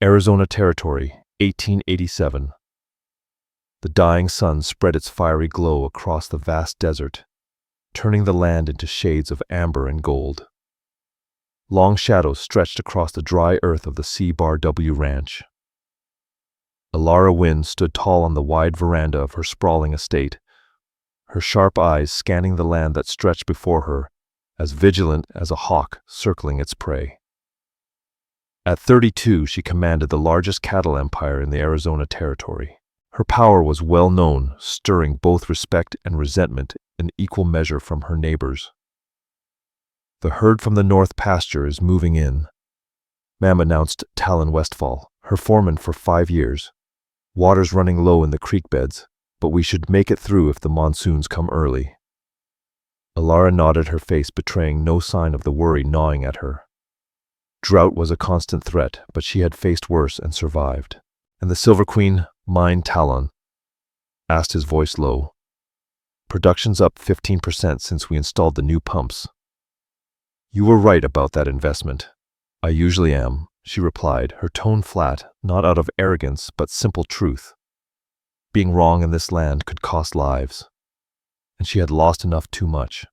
Arizona Territory, 1887. The dying sun spread its fiery glow across the vast desert, turning the land into shades of amber and gold. Long shadows stretched across the dry earth of the C-Bar W Ranch. Elara Wynn stood tall on the wide veranda of her sprawling estate, her sharp eyes scanning the land that stretched before her, as vigilant as a hawk circling its prey. At 32, she commanded the largest cattle empire in the Arizona Territory. Her power was well known, stirring both respect and resentment in equal measure from her neighbors. "The herd from the north pasture is moving in," Ma'am announced Talon Westfall, her foreman for 5 years. "Water's running low in the creek beds, but we should make it through if the monsoons come early." Elara nodded, her face betraying no sign of the worry gnawing at her. Drought was a constant threat, but she had faced worse and survived. "And the Silver Queen, mine Talon?" asked his voice low. "Production's up 15% since we installed the new pumps." "You were right about that investment." "I usually am," she replied, her tone flat, not out of arrogance but simple truth. Being wrong in this land could cost lives, and she had lost enough too much.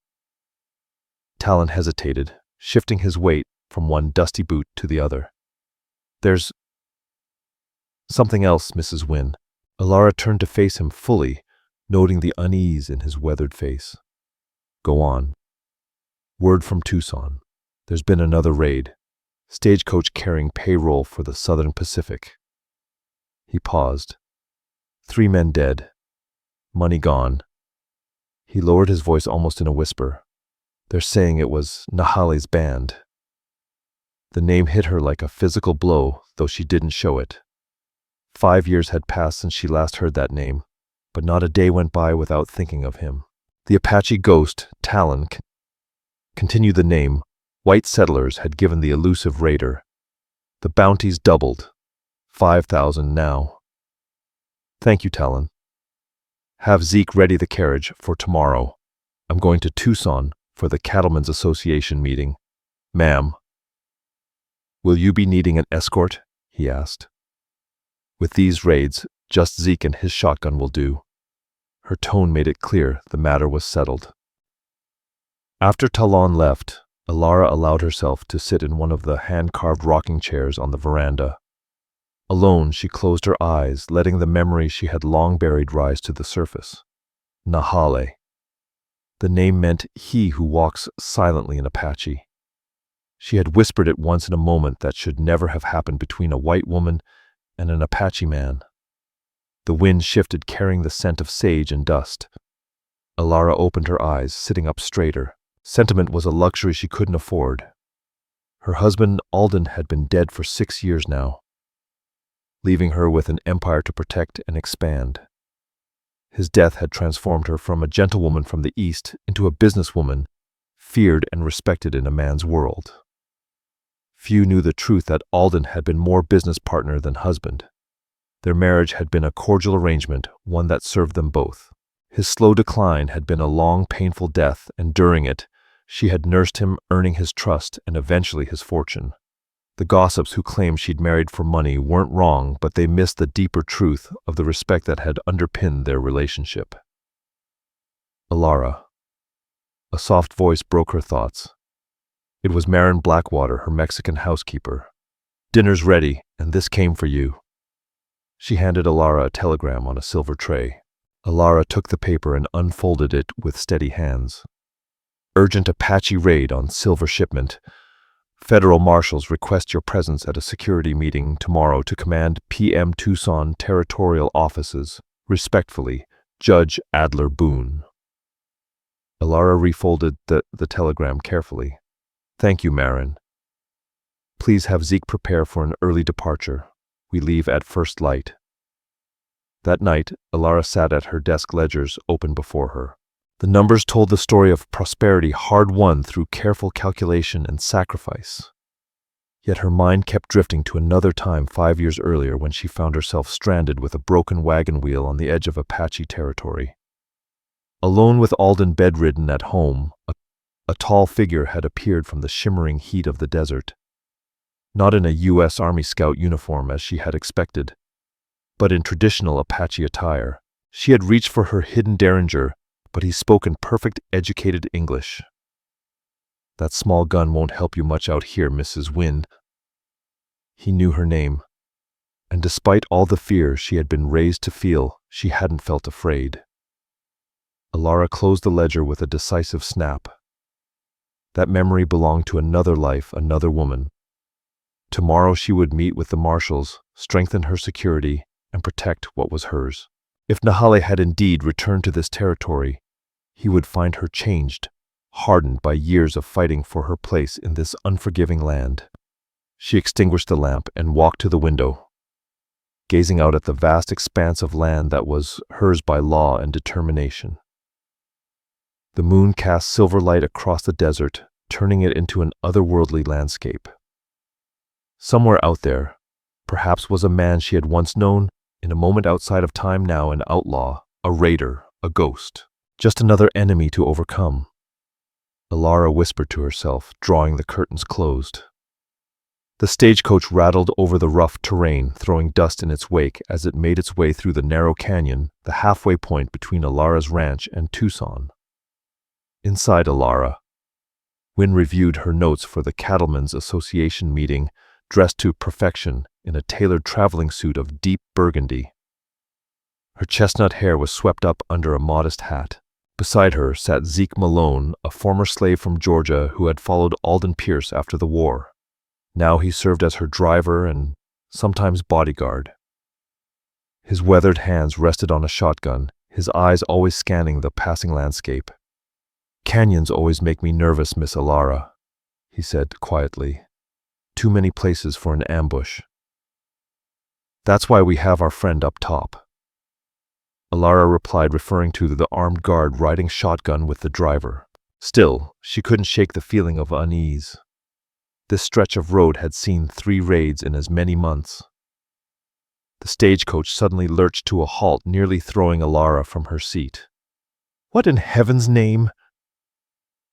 Talon hesitated, shifting his weight from one dusty boot to the other. "There's something else, Mrs. Wynn." Elara turned to face him fully, noting the unease in his weathered face. "Go on." "Word from Tucson. There's been another raid. Stagecoach carrying payroll for the Southern Pacific." He paused. 3 men dead. Money gone. He lowered his voice almost in a whisper. "They're saying it was Nahali's band." The name hit her like a physical blow, though she didn't show it. 5 years had passed since she last heard that name, but not a day went by without thinking of him. The Apache Ghost, Talon, continued the name. White settlers had given the elusive raider. The bounties doubled. 5,000 now. "Thank you, Talon. Have Zeke ready the carriage for tomorrow. I'm going to Tucson for the Cattlemen's Association meeting." "Ma'am." "Will you be needing an escort?" he asked. "With these raids, just Zeke and his shotgun will do." Her tone made it clear the matter was settled. After Talon left, Elara allowed herself to sit in one of the hand-carved rocking chairs on the veranda. Alone, she closed her eyes, letting the memory she had long buried rise to the surface. Nahale. The name meant he who walks silently in Apache. She had whispered it once in a moment that should never have happened between a white woman and an Apache man. The wind shifted, carrying the scent of sage and dust. Elara opened her eyes, sitting up straighter. Sentiment was a luxury she couldn't afford. Her husband, Alden, had been dead for 6 years now, leaving her with an empire to protect and expand. His death had transformed her from a gentlewoman from the East into a businesswoman, feared and respected in a man's world. Few knew the truth that Alden had been more business partner than husband. Their marriage had been a cordial arrangement, one that served them both. His slow decline had been a long, painful death, and during it, she had nursed him, earning his trust and eventually his fortune. The gossips who claimed she'd married for money weren't wrong, but they missed the deeper truth of the respect that had underpinned their relationship. "Elara." A soft voice broke her thoughts. It was Marin Blackwater, her Mexican housekeeper. "Dinner's ready, and this came for you." She handed Elara a telegram on a silver tray. Elara took the paper and unfolded it with steady hands. "Urgent Apache raid on silver shipment. Federal marshals request your presence at a security meeting tomorrow to command PM Tucson territorial offices. Respectfully, Judge Adler Boone." Elara refolded the telegram carefully. "Thank you, Marin. Please have Zeke prepare for an early departure. We leave at first light." That night, Elara sat at her desk, ledgers open before her. The numbers told the story of prosperity hard-won through careful calculation and sacrifice. Yet her mind kept drifting to another time 5 years earlier when she found herself stranded with a broken wagon wheel on the edge of Apache territory. Alone with Alden bedridden at home, a tall figure had appeared from the shimmering heat of the desert. not in a U.S. Army Scout uniform as she had expected, but in traditional Apache attire. She had reached for her hidden derringer, but he spoke in perfect educated English. "That small gun won't help you much out here, Mrs. Wynn." He knew her name, and despite all the fear she had been raised to feel, she hadn't felt afraid. Elara closed the ledger with a decisive snap. That memory belonged to another life, another woman. Tomorrow she would meet with the marshals, strengthen her security, and protect what was hers. If Nahale had indeed returned to this territory, he would find her changed, hardened by years of fighting for her place in this unforgiving land. She extinguished the lamp and walked to the window, gazing out at the vast expanse of land that was hers by law and determination. The moon cast silver light across the desert, turning it into an otherworldly landscape. Somewhere out there, perhaps, was a man she had once known, in a moment outside of time now an outlaw, a raider, a ghost, just another enemy to overcome. Elara whispered to herself, drawing the curtains closed. The stagecoach rattled over the rough terrain, throwing dust in its wake as it made its way through the narrow canyon, the halfway point between Elara's ranch and Tucson. Inside Elara, Wynn reviewed her notes for the Cattlemen's Association meeting, dressed to perfection in a tailored traveling suit of deep burgundy. Her chestnut hair was swept up under a modest hat. Beside her sat Zeke Malone, a former slave from Georgia who had followed Alden Pierce after the war. Now he served as her driver and sometimes bodyguard. His weathered hands rested on a shotgun, his eyes always scanning the passing landscape. "Canyons always make me nervous, Miss Elara," he said quietly. "Too many places for an ambush. That's why we have our friend up top." Elara replied, referring to the armed guard riding shotgun with the driver. Still, she couldn't shake the feeling of unease. This stretch of road had seen 3 raids in as many months. The stagecoach suddenly lurched to a halt, nearly throwing Elara from her seat. "What in heaven's name?"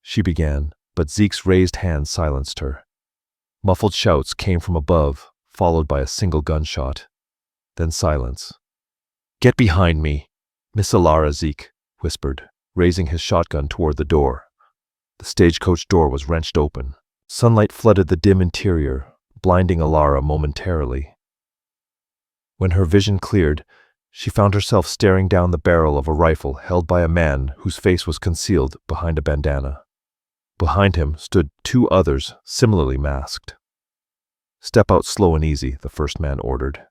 she began, but Zeke's raised hand silenced her. Muffled shouts came from above, followed by a single gunshot. Then silence. "Get behind me, Miss Elara," Zeke whispered, raising his shotgun toward the door. The stagecoach door was wrenched open. Sunlight flooded the dim interior, blinding Elara momentarily. When her vision cleared, she found herself staring down the barrel of a rifle held by a man whose face was concealed behind a bandana. Behind him stood 2 others, similarly masked. "Step out slow and easy," the first man ordered.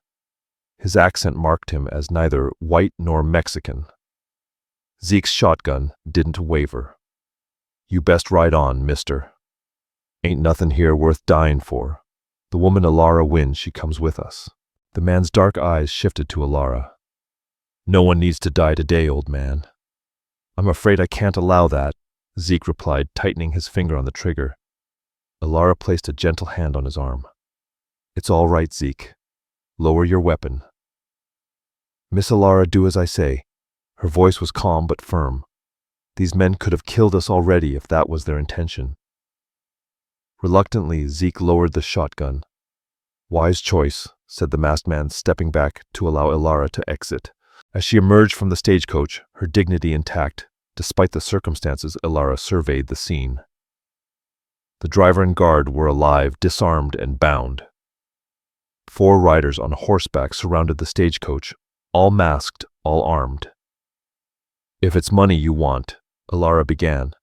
His accent marked him as neither white nor Mexican. Zeke's shotgun didn't waver. "You best ride on, mister. Ain't nothing here worth dying for. The woman Elara Wynn, she comes with us." The man's dark eyes shifted to Elara. "No one needs to die today, old man." "I'm afraid I can't allow that," Zeke replied, tightening his finger on the trigger. Elara placed a gentle hand on his arm. "It's all right, Zeke. Lower your weapon." "Miss Elara, do as I say." Her voice was calm but firm. "These men could have killed us already if that was their intention." Reluctantly, Zeke lowered the shotgun. "Wise choice," said the masked man, stepping back to allow Elara to exit. As she emerged from the stagecoach, her dignity intact, despite the circumstances, Elara surveyed the scene. The driver and guard were alive, disarmed, and bound. 4 riders on horseback surrounded the stagecoach, all masked, all armed. "If it's money you want," Elara began.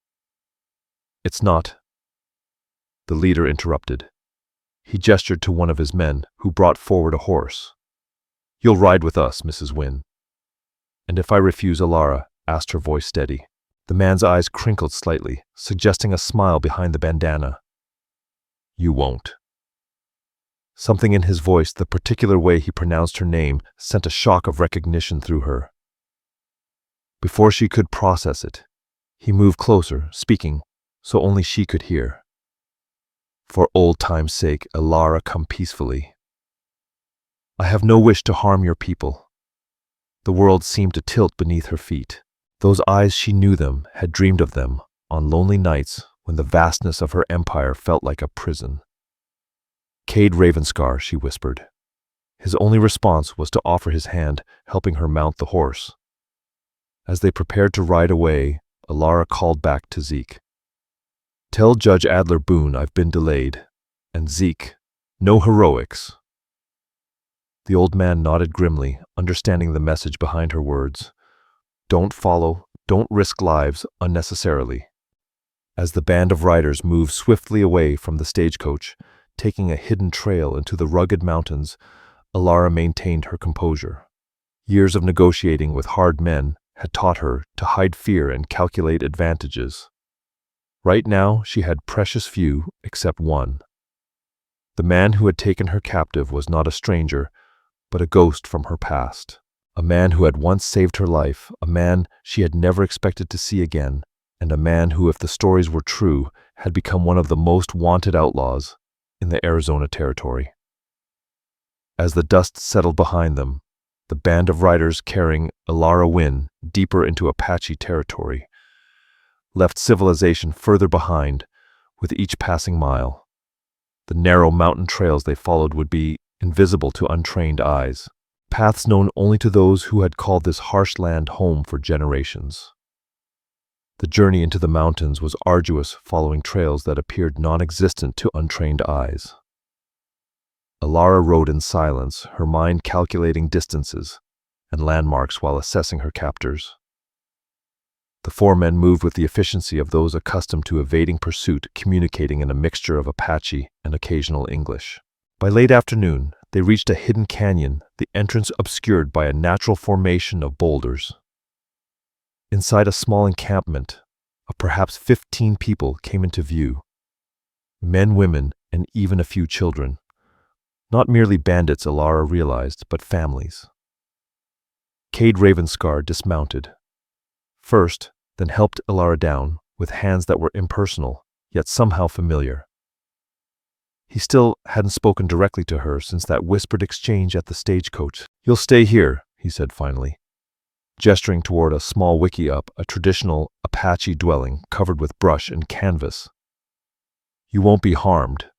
"It's not," the leader interrupted. He gestured to one of his men, who brought forward a horse. "You'll ride with us, Mrs. Wynn." "And if I refuse?" Elara asked, her voice steady. The man's eyes crinkled slightly, suggesting a smile behind the bandana. "You won't." Something in his voice, the particular way he pronounced her name, sent a shock of recognition through her. Before she could process it, he moved closer, speaking so only she could hear. "For old time's sake, Elara, come peacefully. I have no wish to harm your people." The world seemed to tilt beneath her feet. Those eyes, she knew them, had dreamed of them, on lonely nights when the vastness of her empire felt like a prison. Kade Ravenscar, she whispered. His only response was to offer his hand, helping her mount the horse. As they prepared to ride away, Elara called back to Zeke. "Tell Judge Adler Boone I've been delayed. And Zeke, no heroics." The old man nodded grimly, understanding the message behind her words. Don't follow, don't risk lives unnecessarily. As the band of riders moved swiftly away from the stagecoach, taking a hidden trail into the rugged mountains, Elara maintained her composure. Years of negotiating with hard men had taught her to hide fear and calculate advantages. Right now, she had precious few except one. The man who had taken her captive was not a stranger, but a ghost from her past. A man who had once saved her life, a man she had never expected to see again, and a man who, if the stories were true, had become one of the most wanted outlaws in the Arizona territory. As the dust settled behind them, the band of riders carrying Elara Wynn deeper into Apache territory left civilization further behind with each passing mile. The narrow mountain trails they followed would be invisible to untrained eyes, paths known only to those who had called this harsh land home for generations. The journey into the mountains was arduous, following trails that appeared non-existent to untrained eyes. Elara rode in silence, her mind calculating distances and landmarks while assessing her captors. The four men moved with the efficiency of those accustomed to evading pursuit, communicating in a mixture of Apache and occasional English. By late afternoon, they reached a hidden canyon, the entrance obscured by a natural formation of boulders. Inside a small encampment of perhaps 15 people came into view. Men, women, and even a few children. Not merely bandits, Elara realized, but families. Kade Ravenscar dismounted. First, then helped Elara down with hands that were impersonal, yet somehow familiar. He still hadn't spoken directly to her since that whispered exchange at the stagecoach. "You'll stay here," he said finally, gesturing toward a small wickiup, a traditional Apache dwelling covered with brush and canvas. "You won't be harmed."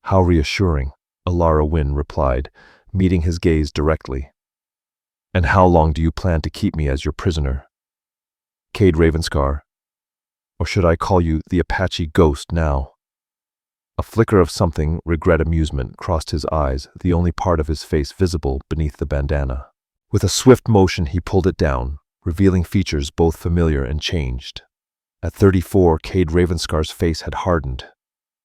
"How reassuring," Elara Wynn replied, meeting his gaze directly. "And how long do you plan to keep me as your prisoner?" "Kade Ravenscar, or should I call you the Apache Ghost now?" A flicker of something, regret, amusement, crossed his eyes, the only part of his face visible beneath the bandana. With a swift motion he pulled it down, revealing features both familiar and changed. At 34, Kade Ravenscar's face had hardened.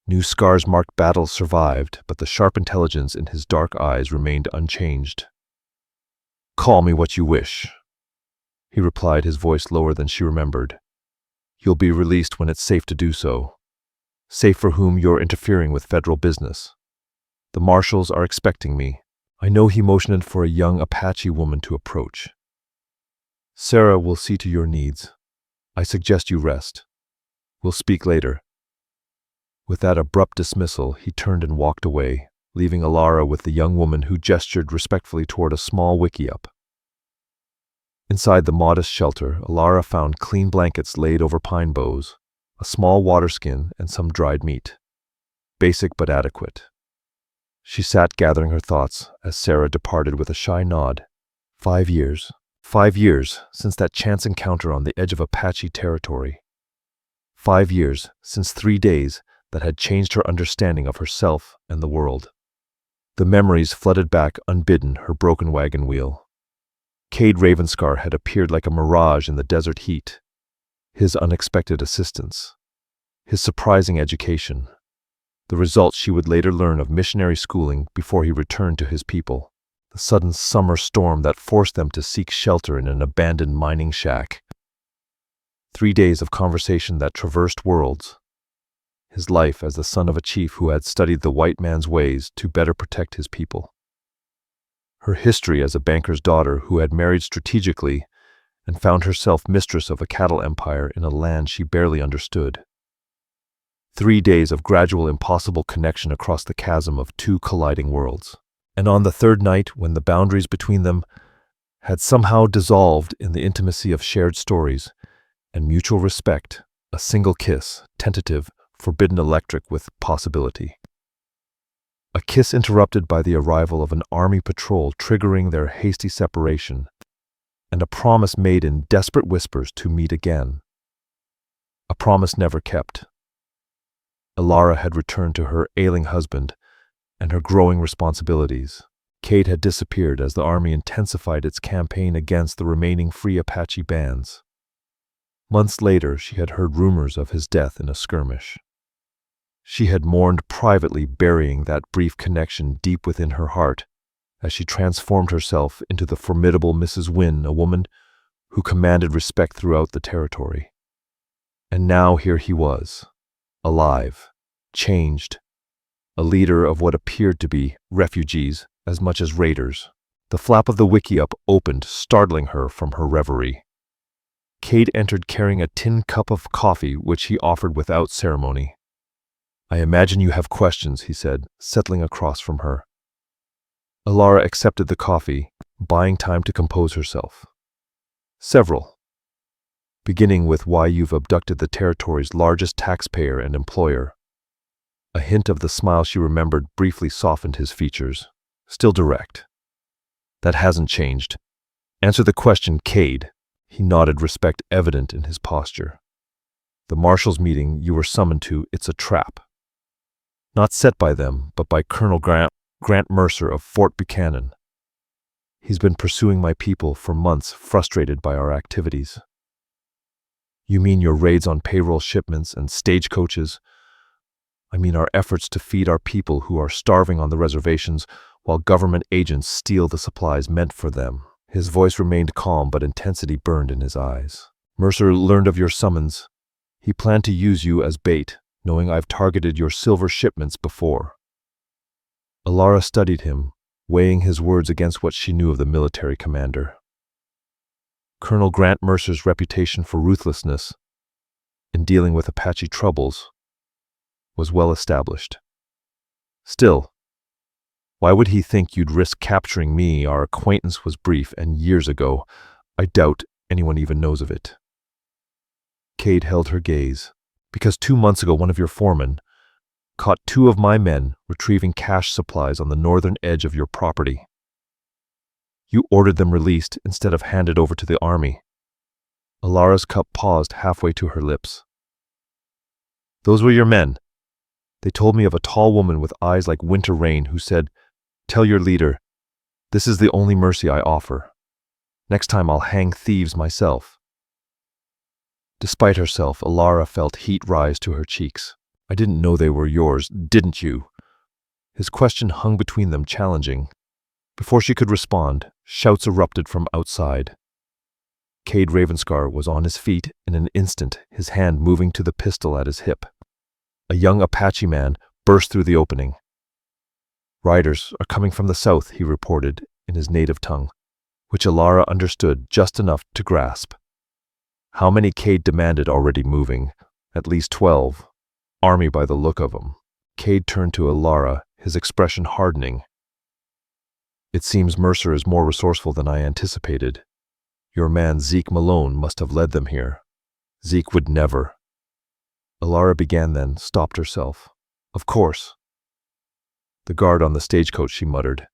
New scars marked battles survived, but the sharp intelligence in his dark eyes remained unchanged. "Call me what you wish," he replied, his voice lower than she remembered. "You'll be released when it's safe to do so. Safe for whom you're interfering with federal business. The marshals are expecting me." I know he motioned for a young Apache woman to approach. "Sarah will see to your needs. I suggest you rest. We'll speak later." With that abrupt dismissal, he turned and walked away, leaving Elara with the young woman who gestured respectfully toward a small wickiup. Inside the modest shelter, Elara found clean blankets laid over pine boughs, a small water skin, and some dried meat. Basic but adequate. She sat gathering her thoughts as Sarah departed with a shy nod. 5 years. 5 years since that chance encounter on the edge of Apache territory. 5 years since 3 days that had changed her understanding of herself and the world. The memories flooded back unbidden her broken wagon wheel. Kade Ravenscar had appeared like a mirage in the desert heat. His unexpected assistance. His surprising education. The results she would later learn of missionary schooling before he returned to his people. The sudden summer storm that forced them to seek shelter in an abandoned mining shack. 3 days of conversation that traversed worlds. His life as the son of a chief who had studied the white man's ways to better protect his people. Her history as a banker's daughter who had married strategically and found herself mistress of a cattle empire in a land she barely understood. 3 days of gradual impossible connection across the chasm of 2 colliding worlds. And on the 3rd night, when the boundaries between them had somehow dissolved in the intimacy of shared stories and mutual respect, a single kiss, tentative, forbidden, electric with possibility. A kiss interrupted by the arrival of an army patrol triggering their hasty separation, and a promise made in desperate whispers to meet again. A promise never kept. Elara had returned to her ailing husband and her growing responsibilities. Kade had disappeared as the army intensified its campaign against the remaining free Apache bands. Months later, she had heard rumors of his death in a skirmish. She had mourned privately, burying that brief connection deep within her heart as she transformed herself into the formidable Mrs. Wynn, a woman who commanded respect throughout the territory. And now here he was, alive, changed, a leader of what appeared to be refugees as much as raiders. The flap of the wiki-up opened, startling her from her reverie. Kade entered carrying a tin cup of coffee, which he offered without ceremony. "I imagine you have questions," he said, settling across from her. Elara accepted the coffee, buying time to compose herself. "Several. Beginning with why you've abducted the territory's largest taxpayer and employer." A hint of the smile she remembered briefly softened his features. Still direct. "That hasn't changed. Answer the question, Kade." He nodded, respect evident in his posture. "The Marshals' meeting you were summoned to, it's a trap. Not set by them, but by Colonel Grant Mercer of Fort Buchanan. He's been pursuing my people for months, frustrated by our activities." "You mean your raids on payroll shipments and stagecoaches?" "I mean our efforts to feed our people who are starving on the reservations while government agents steal the supplies meant for them." His voice remained calm, but intensity burned in his eyes. "Mercer learned of your summons. He planned to use you as bait, knowing I've targeted your silver shipments before." Elara studied him, weighing his words against what she knew of the military commander. Colonel Grant Mercer's reputation for ruthlessness in dealing with Apache troubles was well established. Still, why would he think you'd risk capturing me? Our acquaintance was brief and years ago. I doubt anyone even knows of it. Kade held her gaze. "Because 2 months ago one of your foremen caught 2 of my men retrieving cash supplies on the northern edge of your property. You ordered them released instead of handed over to the army." Elara's cup paused halfway to her lips. "Those were your men. They told me of a tall woman with eyes like winter rain who said, 'Tell your leader, this is the only mercy I offer. Next time I'll hang thieves myself.'" Despite herself, Elara felt heat rise to her cheeks. "I didn't know they were yours, didn't you?" His question hung between them, challenging. Before she could respond, shouts erupted from outside. Kade Ravenscar was on his feet in an instant, his hand moving to the pistol at his hip. A young Apache man burst through the opening. "Riders are coming from the south," he reported in his native tongue, which Elara understood just enough to grasp. How many Kade demanded already moving? At least 12. Army by the look of them. Kade turned to Elara, his expression hardening. "It seems Mercer is more resourceful than I anticipated. Your man Zeke Malone must have led them here." "Zeke would never." Elara began, then stopped herself. "Of course." "The guard on the stagecoach," she muttered.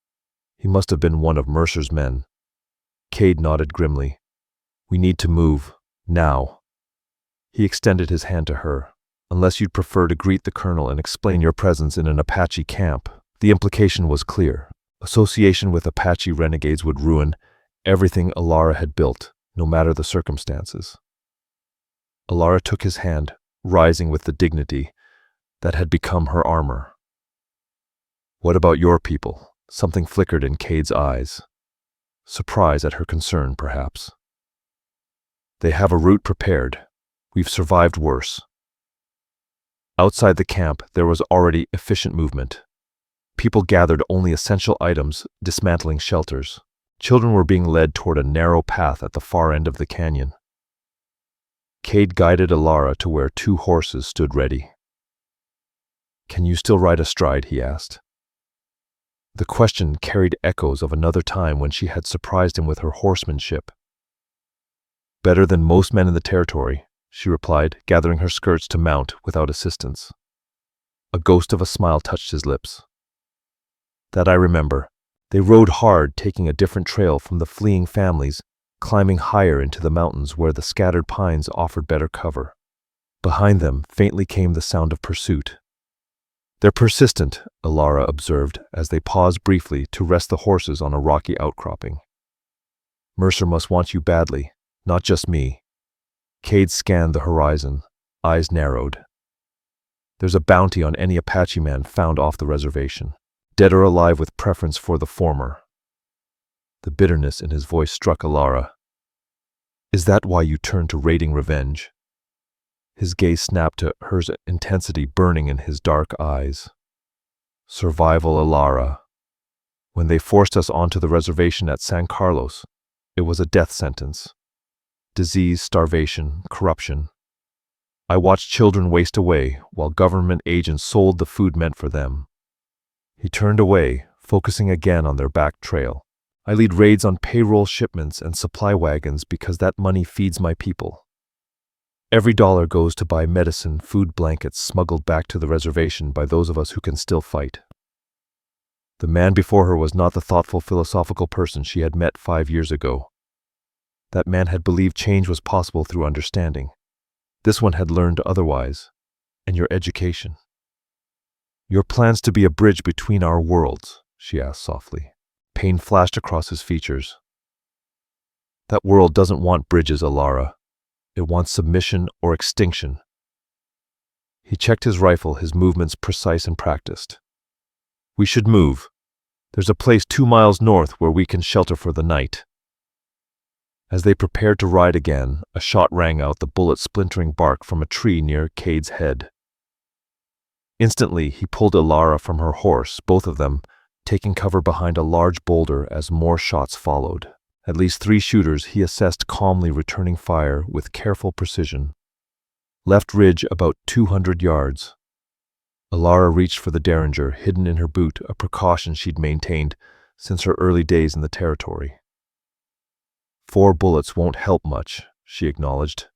"He must have been one of Mercer's men." Kade nodded grimly. "We need to move. Now." He extended his hand to her. "Unless you'd prefer to greet the colonel and explain your presence in an Apache camp." The implication was clear. Association with Apache renegades would ruin everything Elara had built, no matter the circumstances. Elara took his hand, rising with the dignity that had become her armor. "What about your people?" Something flickered in Kade's eyes. Surprise at her concern, perhaps. "They have a route prepared. We've survived worse." Outside the camp, there was already efficient movement. People gathered only essential items, dismantling shelters. Children were being led toward a narrow path at the far end of the canyon. Kade guided Elara to where 2 horses stood ready. "Can you still ride astride?" he asked. The question carried echoes of another time when she had surprised him with her horsemanship. "Better than most men in the territory," she replied, gathering her skirts to mount without assistance. A ghost of a smile touched his lips. That I remember. They rode hard, taking a different trail from the fleeing families, climbing higher into the mountains where the scattered pines offered better cover. Behind them faintly came the sound of pursuit. They're persistent, Elara observed as they paused briefly to rest the horses on a rocky outcropping. Mercer must want you badly, not just me. Kade scanned the horizon, eyes narrowed. There's a bounty on any Apache man found off the reservation, dead or alive with preference for the former. The bitterness in his voice struck Elara. Is that why you turned to raiding revenge? His gaze snapped to hers, intensity burning in his dark eyes. Survival, Elara. When they forced us onto the reservation at San Carlos, it was a death sentence. Disease, starvation, corruption. I watched children waste away while government agents sold the food meant for them. He turned away, focusing again on their back trail. I lead raids on payroll shipments and supply wagons because that money feeds my people. Every dollar goes to buy medicine, food, blankets smuggled back to the reservation by those of us who can still fight. The man before her was not the thoughtful, philosophical person she had met 5 years ago. That man had believed change was possible through understanding. This one had learned otherwise. And your education. Your plans to be a bridge between our worlds, she asked softly. Pain flashed across his features. That world doesn't want bridges, Elara. It wants submission or extinction. He checked his rifle, his movements precise and practiced. We should move. There's a place 2 miles north where we can shelter for the night. As they prepared to ride again, a shot rang out, the bullet splintering bark from a tree near Kade's head. Instantly, he pulled Elara from her horse, both of them taking cover behind a large boulder as more shots followed. At least 3 shooters, he assessed, calmly returning fire with careful precision. Left ridge about 200 yards. Elara reached for the derringer, hidden in her boot, a precaution she'd maintained since her early days in the territory. 4 bullets won't help much, she acknowledged,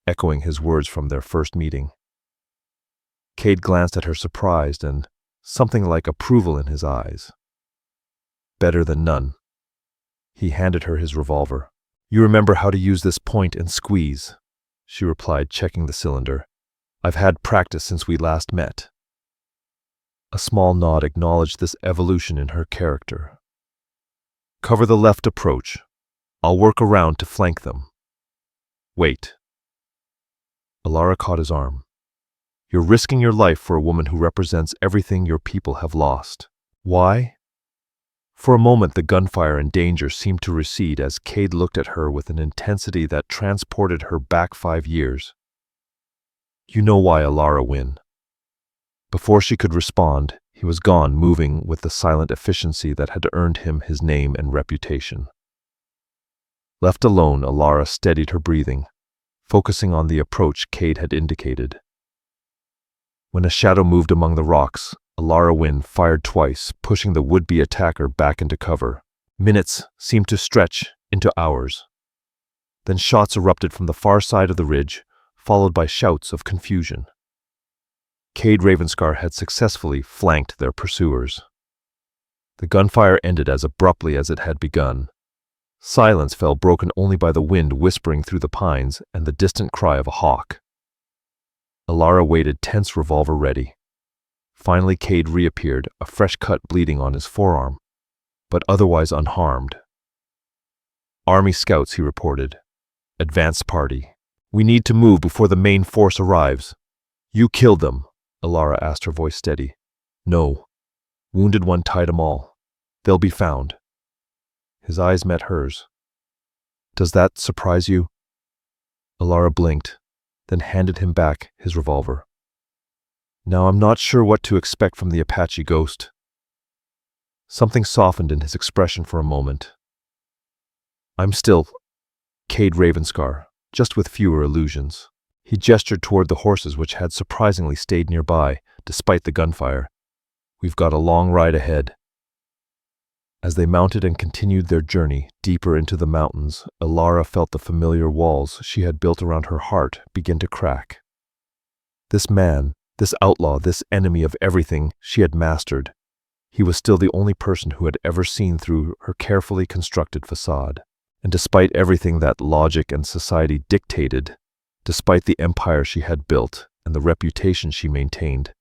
echoing his words from their first meeting. Kade glanced at her surprised and something like approval in his eyes. Better than none. He handed her his revolver. You remember how to use this point and squeeze, she replied, checking the cylinder. I've had practice since we last met. A small nod acknowledged this evolution in her character. Cover the left approach. I'll work around to flank them. Wait. Elara caught his arm. You're risking your life for a woman who represents everything your people have lost. Why? For a moment, the gunfire and danger seemed to recede as Kade looked at her with an intensity that transported her back 5 years. You know why, Elara Wynn. Before she could respond, he was gone, moving with the silent efficiency that had earned him his name and reputation. Left alone, Elara steadied her breathing, focusing on the approach Kade had indicated. When a shadow moved among the rocks, Elara Wynn fired twice, pushing the would-be attacker back into cover. Minutes seemed to stretch into hours. Then shots erupted from the far side of the ridge, followed by shouts of confusion. Kade Ravenscar had successfully flanked their pursuers. The gunfire ended as abruptly as it had begun. Silence fell, broken only by the wind whispering through the pines and the distant cry of a hawk. Elara waited, tense, revolver ready. Finally, Kade reappeared, a fresh cut bleeding on his forearm, but otherwise unharmed. Army scouts, he reported. Advance party. We need to move before the main force arrives. You killed them, Elara asked, her voice steady. No. Wounded one tied them all. They'll be found. His eyes met hers. Does that surprise you? Elara blinked, then handed him back his revolver. Now I'm not sure what to expect from the Apache Ghost. Something softened in his expression for a moment. I'm still Kade Ravenscar, just with fewer illusions. He gestured toward the horses which had surprisingly stayed nearby, despite the gunfire. We've got a long ride ahead. As they mounted and continued their journey deeper into the mountains, Elara felt the familiar walls she had built around her heart begin to crack. This man, this outlaw, this enemy of everything she had mastered, He was still the only person who had ever seen through her carefully constructed facade. And despite everything that logic and society dictated, despite the empire she had built and the reputation she maintained,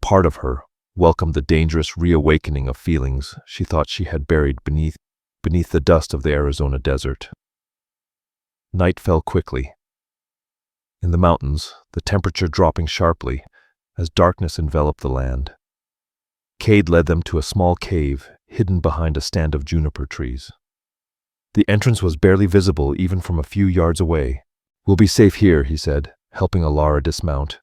part of her welcomed the dangerous reawakening of feelings she thought she had buried beneath the dust of the Arizona desert. Night fell quickly. In the mountains, the temperature dropping sharply as darkness enveloped the land. Kade led them to a small cave hidden behind a stand of juniper trees. The entrance was barely visible even from a few yards away. "We'll be safe here," he said, helping Elara dismount.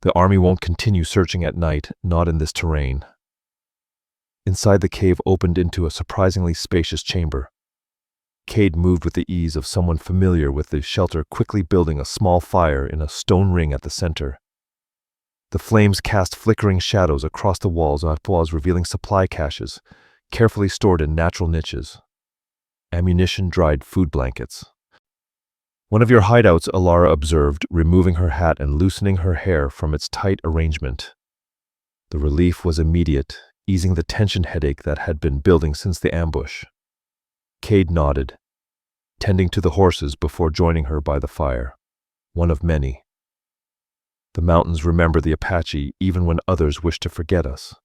"The army won't continue searching at night, not in this terrain." Inside, the cave opened into a surprisingly spacious chamber. Kade moved with the ease of someone familiar with the shelter, quickly building a small fire in a stone ring at the center. The flames cast flickering shadows across the walls, revealing supply caches, carefully stored in natural niches. Ammunition, dried food blankets. "One of your hideouts," Elara observed, removing her hat and loosening her hair from its tight arrangement. The relief was immediate, easing the tension headache that had been building since the ambush. Kade nodded, tending to the horses before joining her by the fire. One of many. The mountains remember the Apache even when others wish to forget us.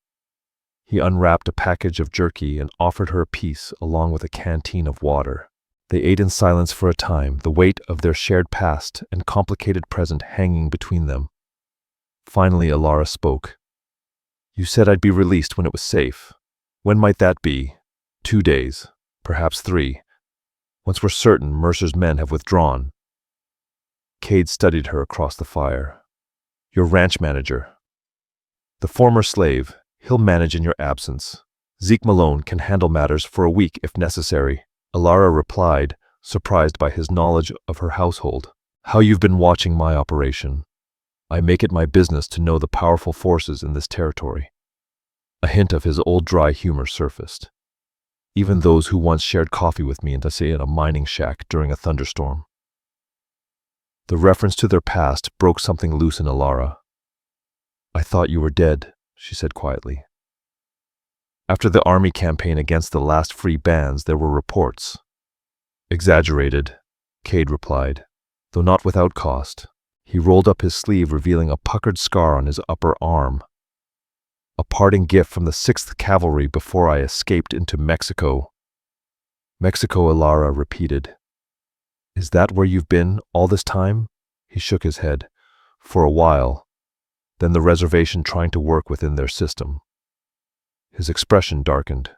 He unwrapped a package of jerky and offered her a piece along with a canteen of water. They ate in silence for a time, the weight of their shared past and complicated present hanging between them. Finally, Elara spoke. "You said I'd be released when it was safe. When might that be? 2 days, perhaps 3. Once we're certain Mercer's men have withdrawn." Kade studied her across the fire. "Your ranch manager." "The former slave. He'll manage in your absence. Zeke Malone can handle matters for a week if necessary," Elara replied, surprised by his knowledge of her household. "How you've been watching my operation. I make it my business to know the powerful forces in this territory." A hint of his old dry humor surfaced. "Even those who once shared coffee with me in a mining shack during a thunderstorm." The reference to their past broke something loose in Elara. "I thought you were dead," she said quietly. "After the army campaign against the last free bands, there were reports." "Exaggerated," Kade replied, "though not without cost." He rolled up his sleeve, revealing a puckered scar on his upper arm. "A parting gift from the 6th Cavalry before I escaped into Mexico." "Mexico," Elara repeated. "Is that where you've been all this time?" He shook his head. "For a while. Then the reservation trying to work within their system." His expression darkened.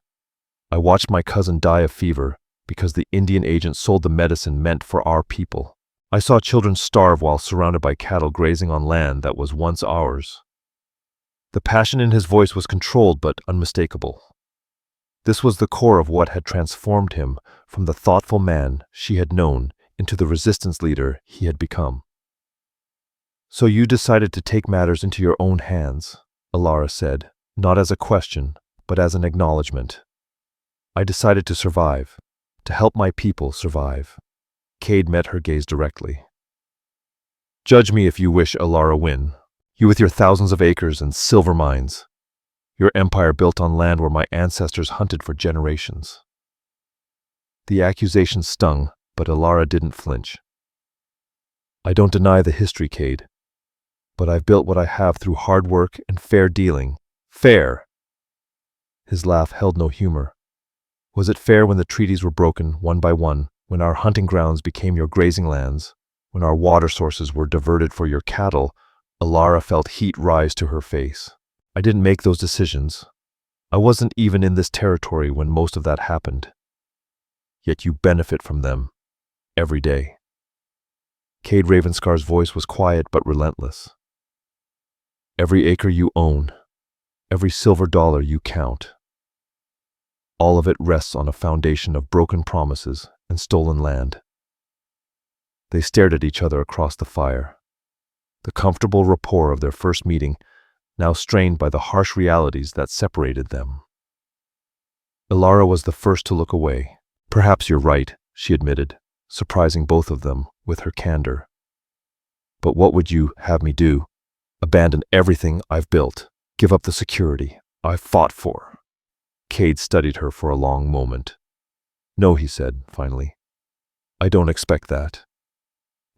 "I watched my cousin die of fever because the Indian agent sold the medicine meant for our people. I saw children starve while surrounded by cattle grazing on land that was once ours." The passion in his voice was controlled but unmistakable. This was the core of what had transformed him from the thoughtful man she had known into the resistance leader he had become. "So you decided to take matters into your own hands," Elara said, not as a question, but as an acknowledgement. "I decided to survive, to help my people survive." Kade met her gaze directly. "Judge me if you wish, Elara Wynn. You with your thousands of acres and silver mines. Your empire built on land where my ancestors hunted for generations." The accusation stung, but Elara didn't flinch. "I don't deny the history, Kade. But I've built what I have through hard work and fair dealing." "Fair!" His laugh held no humor. "Was it fair when the treaties were broken one by one, when our hunting grounds became your grazing lands, when our water sources were diverted for your cattle?" Elara felt heat rise to her face. "I didn't make those decisions. I wasn't even in this territory when most of that happened. Yet you benefit from them every day." Kade Ravenscar's voice was quiet but relentless. "Every acre you own, every silver dollar you count, all of it rests on a foundation of broken promises and stolen land." They stared at each other across the fire. The comfortable rapport of their first meeting now strained by the harsh realities that separated them. Elara was the first to look away. "Perhaps you're right," she admitted, surprising both of them with her candor. "But what would you have me do? Abandon everything I've built? Give up the security I've fought for?" Kade studied her for a long moment. "No," he said, finally. "I don't expect that.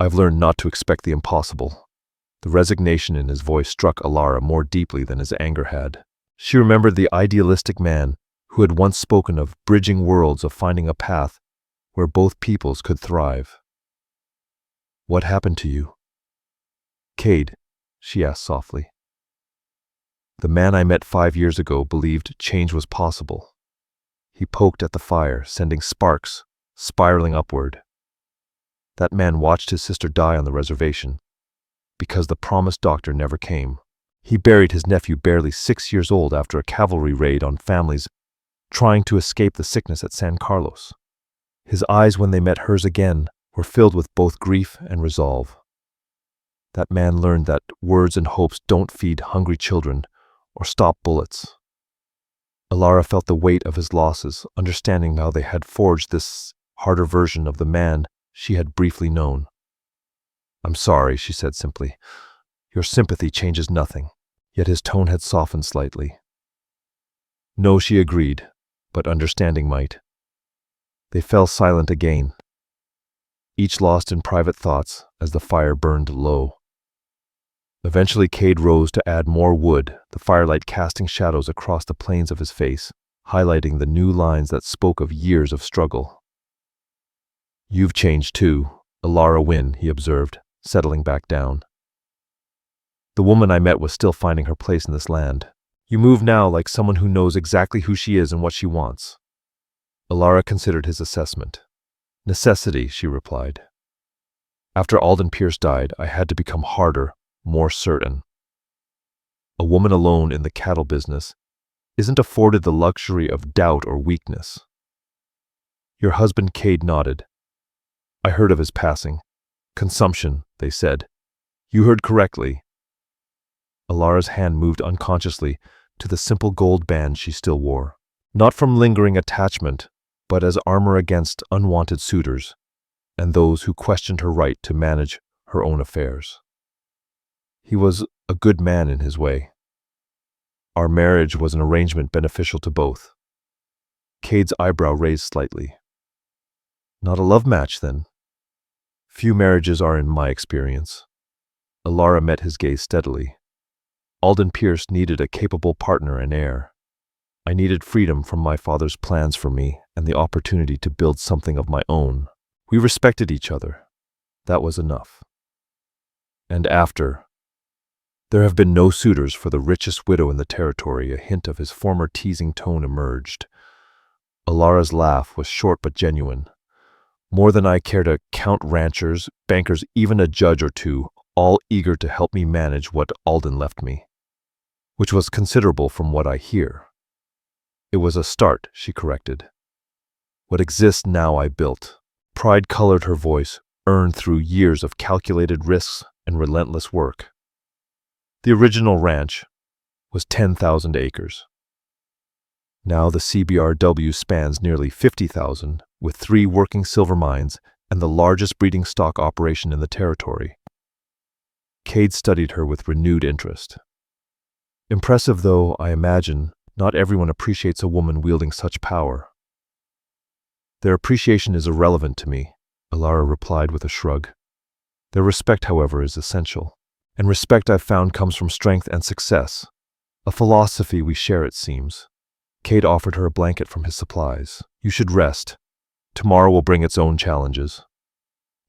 I've learned not to expect the impossible." The resignation in his voice struck Elara more deeply than his anger had. She remembered the idealistic man who had once spoken of bridging worlds, of finding a path where both peoples could thrive. "What happened to you?" "Kade," she asked softly. "The man I met 5 years ago believed change was possible." He poked at the fire, sending sparks spiraling upward. "That man watched his sister die on the reservation because the promised doctor never came. He buried his nephew barely 6 years old after a cavalry raid on families trying to escape the sickness at San Carlos. His eyes, when they met hers again, were filled with both grief and resolve. That man learned that words and hopes don't feed hungry children or stop bullets." Elara felt the weight of his losses, understanding how they had forged this harder version of the man she had briefly known. "I'm sorry," she said simply. "Your sympathy changes nothing." Yet his tone had softened slightly. "No," she agreed, "but understanding might." They fell silent again, each lost in private thoughts as the fire burned low. Eventually Kade rose to add more wood, the firelight casting shadows across the planes of his face, highlighting the new lines that spoke of years of struggle. "You've changed too, Elara Wynn," he observed, settling back down. "The woman I met was still finding her place in this land. You move now like someone who knows exactly who she is and what she wants." Elara considered his assessment. "Necessity," she replied. "After Alden Pierce died, I had to become harder, more certain. A woman alone in the cattle business isn't afforded the luxury of doubt or weakness." "Your husband," Kade nodded. "I heard of his passing. Consumption, they said." "You heard correctly." Elara's hand moved unconsciously to the simple gold band she still wore, not from lingering attachment, but as armor against unwanted suitors and those who questioned her right to manage her own affairs. "He was a good man in his way. Our marriage was an arrangement beneficial to both." Kade's eyebrow raised slightly. "Not a love match, then?" "Few marriages are, in my experience." Elara met his gaze steadily. "Alden Pierce needed a capable partner and heir. I needed freedom from my father's plans for me and the opportunity to build something of my own. We respected each other. That was enough. And after, there have been no suitors for the richest widow in the territory." A hint of his former teasing tone emerged. Elara's laugh was short but genuine. "More than I care to count, ranchers, bankers, even a judge or two, all eager to help me manage what Alden left me. Which was considerable from what I hear." "It was a start," she corrected. "What exists now I built." Pride colored her voice, earned through years of calculated risks and relentless work. "The original ranch was 10,000 acres. Now the CBRW spans nearly 50,000, with 3 working silver mines and the largest breeding stock operation in the territory." Kade studied her with renewed interest. "Impressive, though I imagine not everyone appreciates a woman wielding such power." "Their appreciation is irrelevant to me," Elara replied with a shrug. "Their respect, however, is essential. And respect, I've found, comes from strength and success. A philosophy we share, it seems." Kade offered her a blanket from his supplies. "You should rest. Tomorrow will bring its own challenges."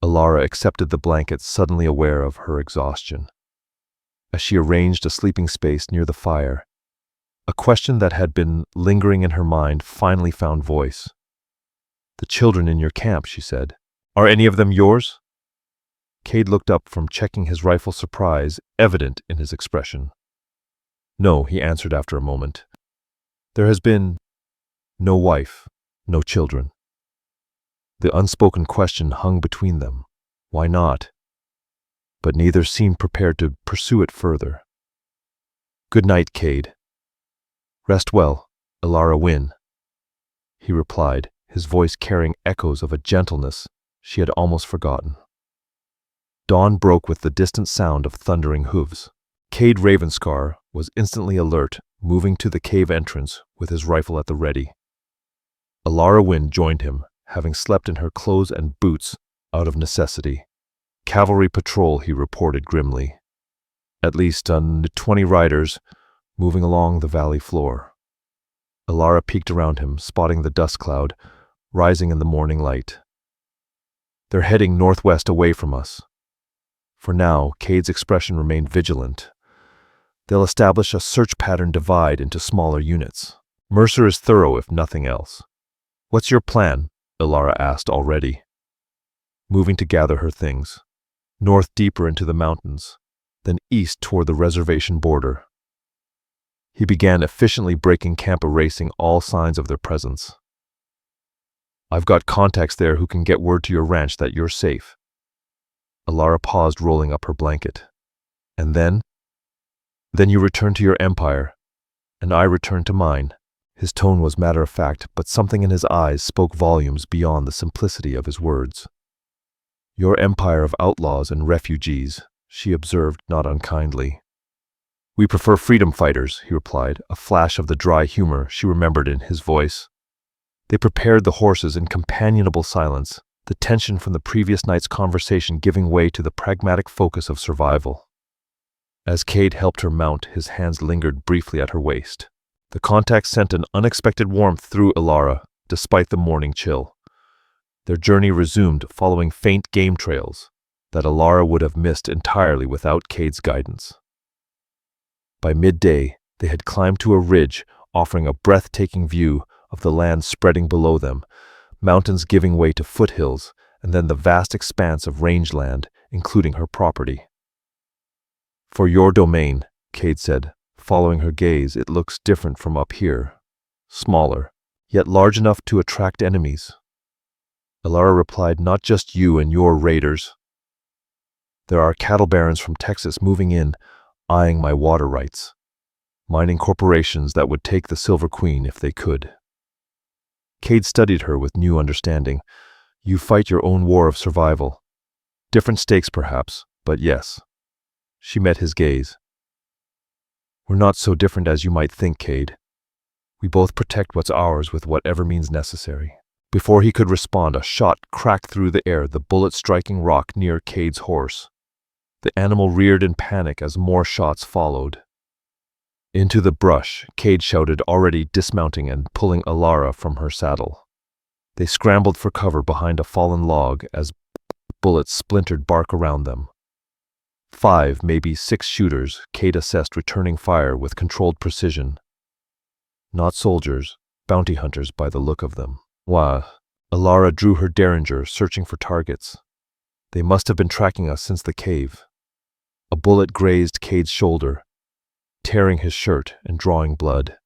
Elara accepted the blanket, suddenly aware of her exhaustion. As she arranged a sleeping space near the fire, a question that had been lingering in her mind finally found voice. "The children in your camp," she said. "Are any of them yours?" Kade looked up from checking his rifle, surprise evident in his expression. "No," he answered after a moment. "There has been no wife, no children." The unspoken question hung between them. Why not? But neither seemed prepared to pursue it further. "Good night, Kade." "Rest well, Elara Wynn," he replied, his voice carrying echoes of a gentleness she had almost forgotten. Dawn broke with the distant sound of thundering hooves. Kade Ravenscar was instantly alert, moving to the cave entrance with his rifle at the ready. Elara Wynn joined him, having slept in her clothes and boots out of necessity. Cavalry patrol, he reported grimly. At least 20 riders moving along the valley floor. Elara peeked around him, spotting the dust cloud rising in the morning light. They're heading northwest away from us. For now, Kade's expression remained vigilant. They'll establish a search pattern divide into smaller units. Mercer is thorough if nothing else. What's your plan? Elara asked already. Moving to gather her things. North deeper into the mountains, then east toward the reservation border. He began efficiently breaking camp, erasing all signs of their presence. I've got contacts there who can get word to your ranch that you're safe. Elara paused, rolling up her blanket. And then? Then you return to your empire, and I return to mine. His tone was matter-of-fact, but something in his eyes spoke volumes beyond the simplicity of his words. Your empire of outlaws and refugees, she observed, not unkindly. We prefer freedom fighters, he replied, a flash of the dry humor she remembered in his voice. They prepared the horses in companionable silence, the tension from the previous night's conversation giving way to the pragmatic focus of survival. As Kade helped her mount, his hands lingered briefly at her waist. The contact sent an unexpected warmth through Elara, despite the morning chill. Their journey resumed, following faint game trails that Elara would have missed entirely without Kade's guidance. By midday, they had climbed to a ridge, offering a breathtaking view of the land spreading below them, mountains giving way to foothills, and then the vast expanse of rangeland, including her property. For your domain, Kade said, following her gaze, it looks different from up here. Smaller, yet large enough to attract enemies. Elara replied, not just you and your raiders. There are cattle barons from Texas moving in, eyeing my water rights. Mining corporations that would take the Silver Queen if they could. Kade studied her with new understanding. You fight your own war of survival. Different stakes perhaps, but yes. She met his gaze. We're not so different as you might think, Kade. We both protect what's ours with whatever means necessary. Before he could respond, a shot cracked through the air, the bullet striking rock near Kade's horse. The animal reared in panic as more shots followed. Into the brush, Kade shouted, already dismounting and pulling Elara from her saddle. They scrambled for cover behind a fallen log as bullets splintered bark around them. 5, maybe 6 shooters, Kade assessed, returning fire with controlled precision. Not soldiers, bounty hunters by the look of them. Wah! Elara drew her derringer, searching for targets. They must have been tracking us since the cave. A bullet grazed Kade's shoulder, tearing his shirt and drawing blood.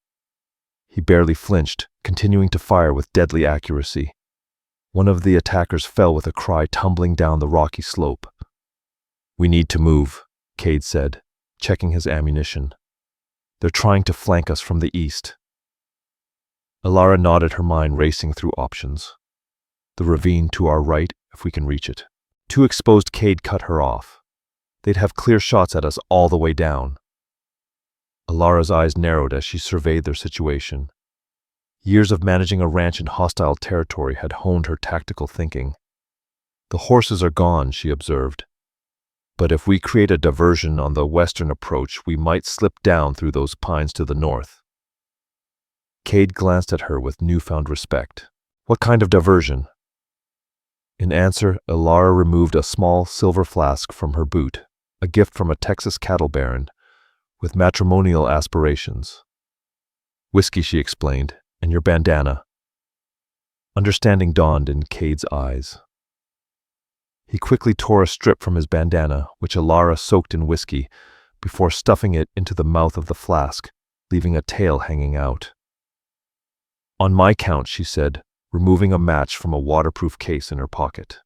He barely flinched, continuing to fire with deadly accuracy. One of the attackers fell with a cry, tumbling down the rocky slope. We need to move, Kade said, checking his ammunition. They're trying to flank us from the east. Elara nodded, her mind racing through options. The ravine to our right, if we can reach it. Too exposed, Kade cut her off. They'd have clear shots at us all the way down. Elara's eyes narrowed as she surveyed their situation. Years of managing a ranch in hostile territory had honed her tactical thinking. The horses are gone, she observed. But if we create a diversion on the western approach, we might slip down through those pines to the north. Kade glanced at her with newfound respect. What kind of diversion? In answer, Elara removed a small silver flask from her boot, a gift from a Texas cattle baron, with matrimonial aspirations. Whiskey, she explained, and your bandana. Understanding dawned in Kade's eyes. He quickly tore a strip from his bandana, which Elara soaked in whiskey, before stuffing it into the mouth of the flask, leaving a tail hanging out. On my count, she said, removing a match from a waterproof case in her pocket.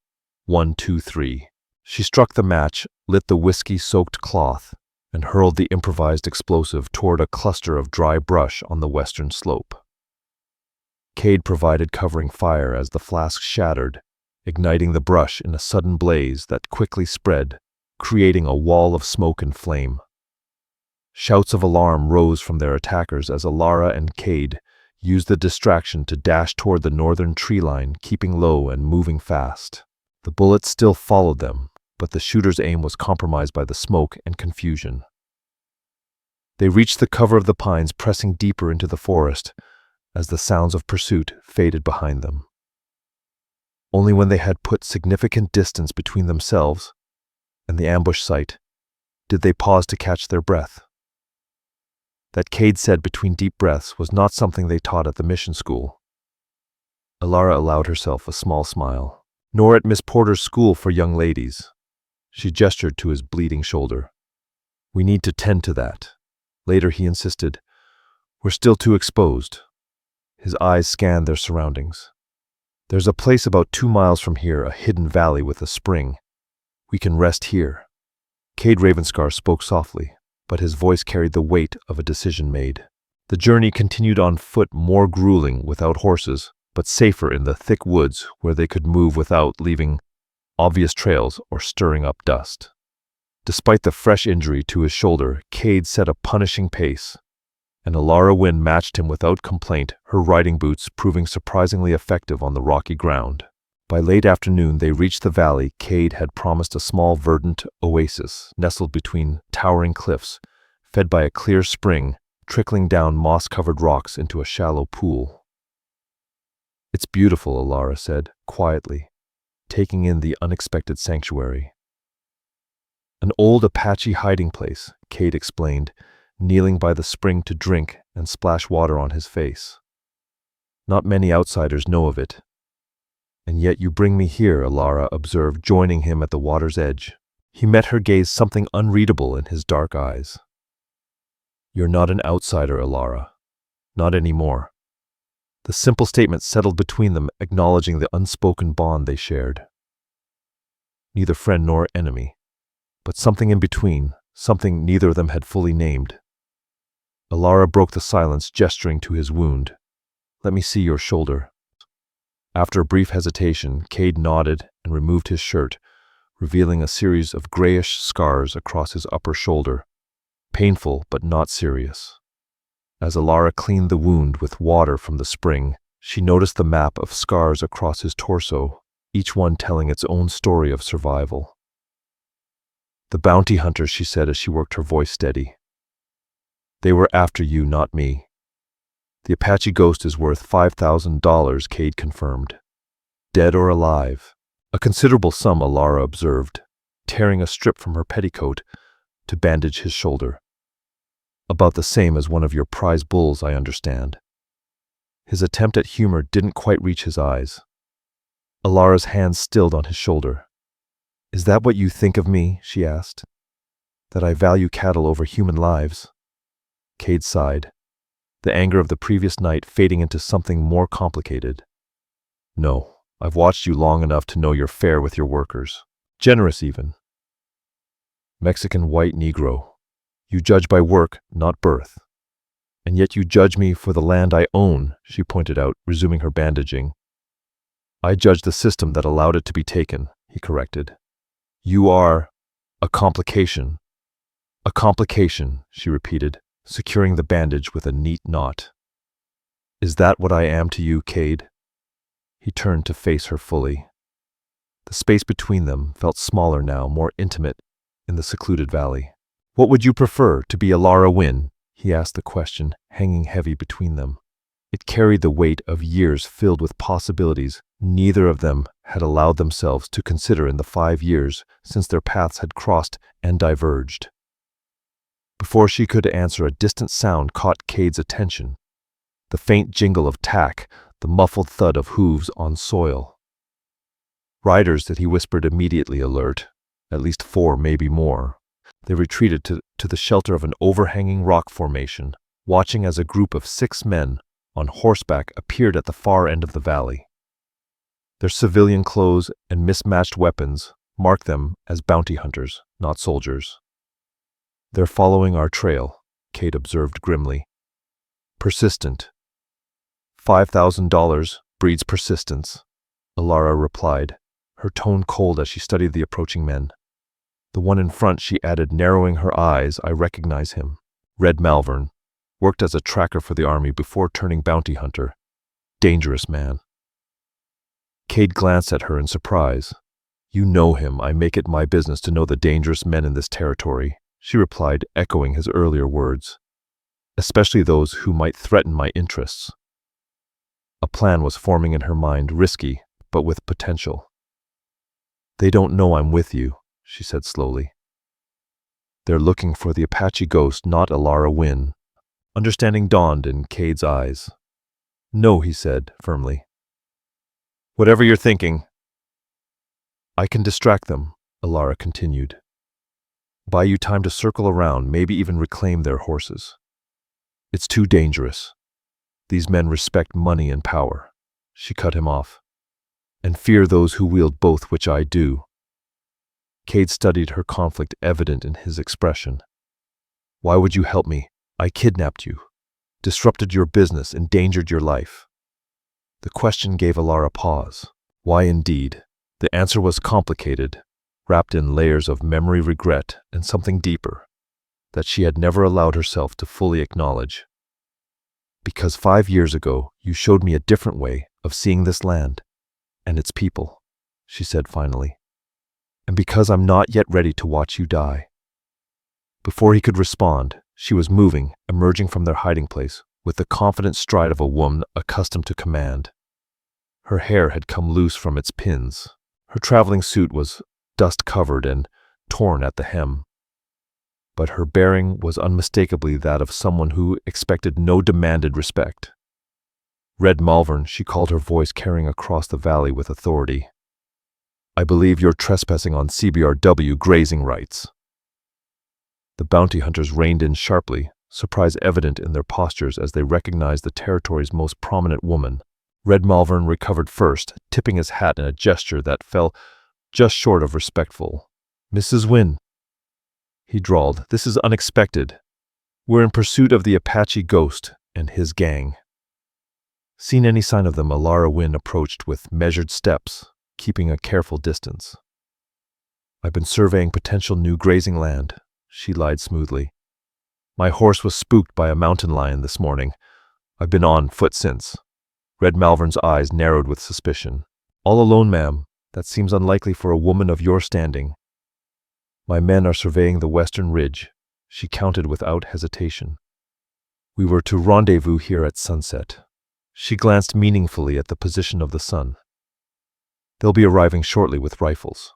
1, 2, 3. She struck the match, lit the whiskey-soaked cloth, and hurled the improvised explosive toward a cluster of dry brush on the western slope. Kade provided covering fire as the flask shattered, igniting the brush in a sudden blaze that quickly spread, creating a wall of smoke and flame. Shouts of alarm rose from their attackers as Elara and Kade used the distraction to dash toward the northern tree line, keeping low and moving fast. The bullets still followed them, but the shooter's aim was compromised by the smoke and confusion. They reached the cover of the pines, pressing deeper into the forest as the sounds of pursuit faded behind them. Only when they had put significant distance between themselves and the ambush site did they pause to catch their breath. That Kade said between deep breaths was not something they taught at the mission school. Elara allowed herself a small smile. Nor at Miss Porter's school for young ladies. She gestured to his bleeding shoulder. We need to tend to that. Later he insisted, we're still too exposed. His eyes scanned their surroundings. There's a place about 2 miles from here, a hidden valley with a spring. We can rest here. Kade Ravenscar spoke softly, but his voice carried the weight of a decision made. The journey continued on foot, more grueling without horses, but safer in the thick woods where they could move without leaving obvious trails or stirring up dust. Despite the fresh injury to his shoulder, Kade set a punishing pace, and Elara Wynn matched him without complaint, her riding boots proving surprisingly effective on the rocky ground. By late afternoon, they reached the valley Kade had promised, a small verdant oasis nestled between towering cliffs, fed by a clear spring trickling down moss-covered rocks into a shallow pool. It's beautiful, Elara said, quietly, taking in the unexpected sanctuary. An old Apache hiding place, Kade explained, kneeling by the spring to drink and splash water on his face. Not many outsiders know of it. And yet you bring me here, Elara observed, joining him at the water's edge. He met her gaze, something unreadable in his dark eyes. You're not an outsider, Elara. Not anymore. The simple statement settled between them, acknowledging the unspoken bond they shared. Neither friend nor enemy, but something in between, something neither of them had fully named. Elara broke the silence, gesturing to his wound. Let me see your shoulder. After a brief hesitation, Kade nodded and removed his shirt, revealing a series of grayish scars across his upper shoulder, painful but not serious. As Elara cleaned the wound with water from the spring, she noticed the map of scars across his torso, each one telling its own story of survival. The bounty hunters, she said as she worked her voice steady. They were after you, not me. The Apache Ghost is worth $5,000, Kade confirmed. Dead or alive. A considerable sum, Elara observed, tearing a strip from her petticoat to bandage his shoulder. About the same as one of your prize bulls, I understand. His attempt at humor didn't quite reach his eyes. Elara's hands stilled on his shoulder. Is that what you think of me? She asked. That I value cattle over human lives? Kade sighed, the anger of the previous night fading into something more complicated. No, I've watched you long enough to know you're fair with your workers. Generous even. Mexican white Negro. You judge by work, not birth. And yet you judge me for the land I own, she pointed out, resuming her bandaging. I judge the system that allowed it to be taken, he corrected. You are a complication. A complication, she repeated, securing the bandage with a neat knot. Is that what I am to you, Kade? He turned to face her fully. The space between them felt smaller now, more intimate in the secluded valley. What would you prefer, to be Elara Wynn? He asked the question, hanging heavy between them. It carried the weight of years filled with possibilities neither of them had allowed themselves to consider in the 5 years since their paths had crossed and diverged. Before she could answer, a distant sound caught Kade's attention. The faint jingle of tack, the muffled thud of hooves on soil. Riders, that he whispered, immediately alert. At least 4, maybe more. They retreated to the shelter of an overhanging rock formation, watching as a group of 6 men on horseback appeared at the far end of the valley. Their civilian clothes and mismatched weapons marked them as bounty hunters, not soldiers. They're following our trail, Kade observed grimly. Persistent. $5,000 breeds persistence, Elara replied, her tone cold as she studied the approaching men. The one in front, she added, narrowing her eyes, I recognize him. Red Malvern, worked as a tracker for the army before turning bounty hunter. Dangerous man. Kade glanced at her in surprise. You know him. I make it my business to know the dangerous men in this territory, she replied, echoing his earlier words. Especially those who might threaten my interests. A plan was forming in her mind, risky, but with potential. They don't know I'm with you, she said slowly. They're looking for the Apache Ghost, not Elara Wynn. Understanding dawned in Kade's eyes. No, he said firmly. Whatever you're thinking. I can distract them, Elara continued. Buy you time to circle around, maybe even reclaim their horses. It's too dangerous. These men respect money and power. She cut him off. And fear those who wield both, which I do. Kade studied her conflict evident in his expression. Why would you help me? I kidnapped you, disrupted your business, endangered your life. The question gave Elara pause. Why indeed? The answer was complicated, wrapped in layers of memory, regret, and something deeper that she had never allowed herself to fully acknowledge. Because 5 years ago, you showed me a different way of seeing this land and its people, she said finally. And because I'm not yet ready to watch you die. Before he could respond, she was moving, emerging from their hiding place with the confident stride of a woman accustomed to command. Her hair had come loose from its pins. Her traveling suit was dust-covered and torn at the hem. But her bearing was unmistakably that of someone who expected no demanded respect. Red Malvern, she called, her voice carrying across the valley with authority. I believe you're trespassing on CBRW grazing rights. The bounty hunters reined in sharply, surprise evident in their postures as they recognized the territory's most prominent woman. Red Malvern recovered first, tipping his hat in a gesture that fell just short of respectful. Mrs. Wynn, he drawled, this is unexpected. We're in pursuit of the Apache Ghost and his gang. Seen any sign of them, Elara Wynn approached with measured steps, keeping a careful distance. I've been surveying potential new grazing land, she lied smoothly. My horse was spooked by a mountain lion this morning. I've been on foot since. Red Malvern's eyes narrowed with suspicion. All alone, ma'am. That seems unlikely for a woman of your standing. My men are surveying the western ridge, she counted without hesitation. We were to rendezvous here at sunset. She glanced meaningfully at the position of the sun. They'll be arriving shortly with rifles.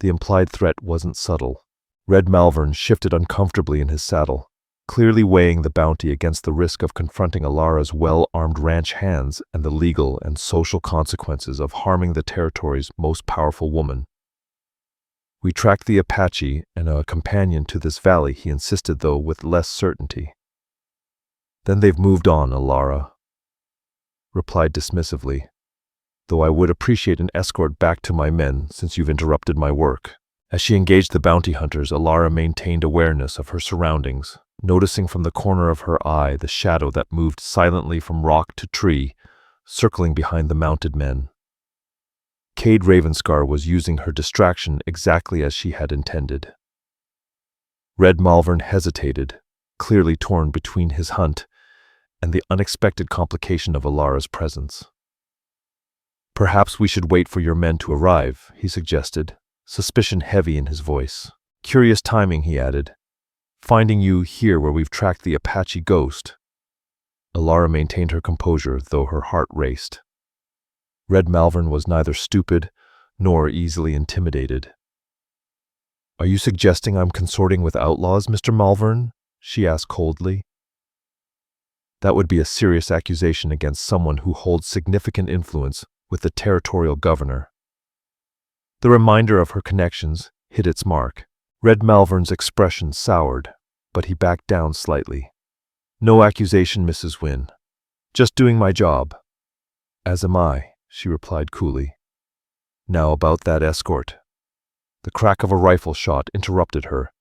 The implied threat wasn't subtle. Red Malvern shifted uncomfortably in his saddle, clearly weighing the bounty against the risk of confronting Elara's well-armed ranch hands and the legal and social consequences of harming the territory's most powerful woman. We tracked the Apache and a companion to this valley, he insisted, though with less certainty. Then they've moved on, Elara replied dismissively, though I would appreciate an escort back to my men since you've interrupted my work. As she engaged the bounty hunters, Elara maintained awareness of her surroundings, noticing from the corner of her eye the shadow that moved silently from rock to tree, circling behind the mounted men. Kade Ravenscar was using her distraction exactly as she had intended. Red Malvern hesitated, clearly torn between his hunt and the unexpected complication of Elara's presence. Perhaps we should wait for your men to arrive, he suggested, suspicion heavy in his voice. Curious timing, he added. Finding you here where we've tracked the Apache Ghost. Elara maintained her composure, though her heart raced. Red Malvern was neither stupid nor easily intimidated. Are you suggesting I'm consorting with outlaws, Mr. Malvern? She asked coldly. That would be a serious accusation against someone who holds significant influence with the territorial governor. The reminder of her connections hit its mark. Red Malvern's expression soured, but he backed down slightly. No accusation, Mrs. Wynn. Just doing my job. As am I, she replied coolly. Now about that escort. The crack of a rifle shot interrupted her.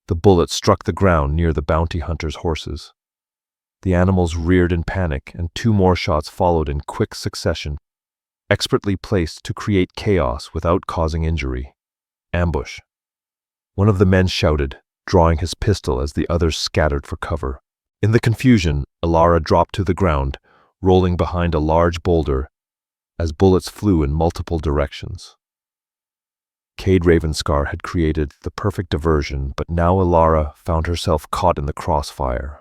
The bullet struck the ground near the bounty hunter's horses. The animals reared in panic, and 2 more shots followed in quick succession, expertly placed to create chaos without causing injury. Ambush. One of the men shouted, drawing his pistol as the others scattered for cover. In the confusion, Elara dropped to the ground, rolling behind a large boulder as bullets flew in multiple directions. Kade Ravenscar had created the perfect diversion, but now Elara found herself caught in the crossfire.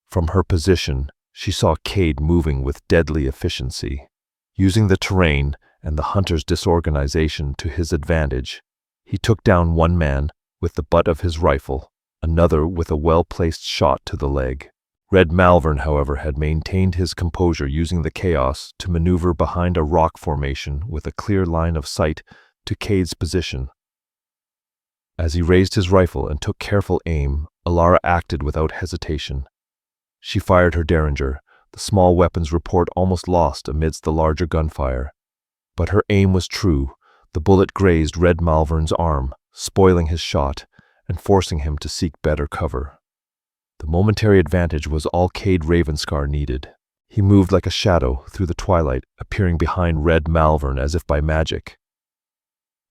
From her position, she saw Kade moving with deadly efficiency. Using the terrain and the hunter's disorganization to his advantage, he took down one man with the butt of his rifle, another with a well-placed shot to the leg. Red Malvern, however, had maintained his composure, using the chaos to maneuver behind a rock formation with a clear line of sight to Kade's position. As he raised his rifle and took careful aim, Elara acted without hesitation. She fired her derringer, the small weapon's report almost lost amidst the larger gunfire. But her aim was true. The bullet grazed Red Malvern's arm, spoiling his shot and forcing him to seek better cover. The momentary advantage was all Kade Ravenscar needed. He moved like a shadow through the twilight, appearing behind Red Malvern as if by magic.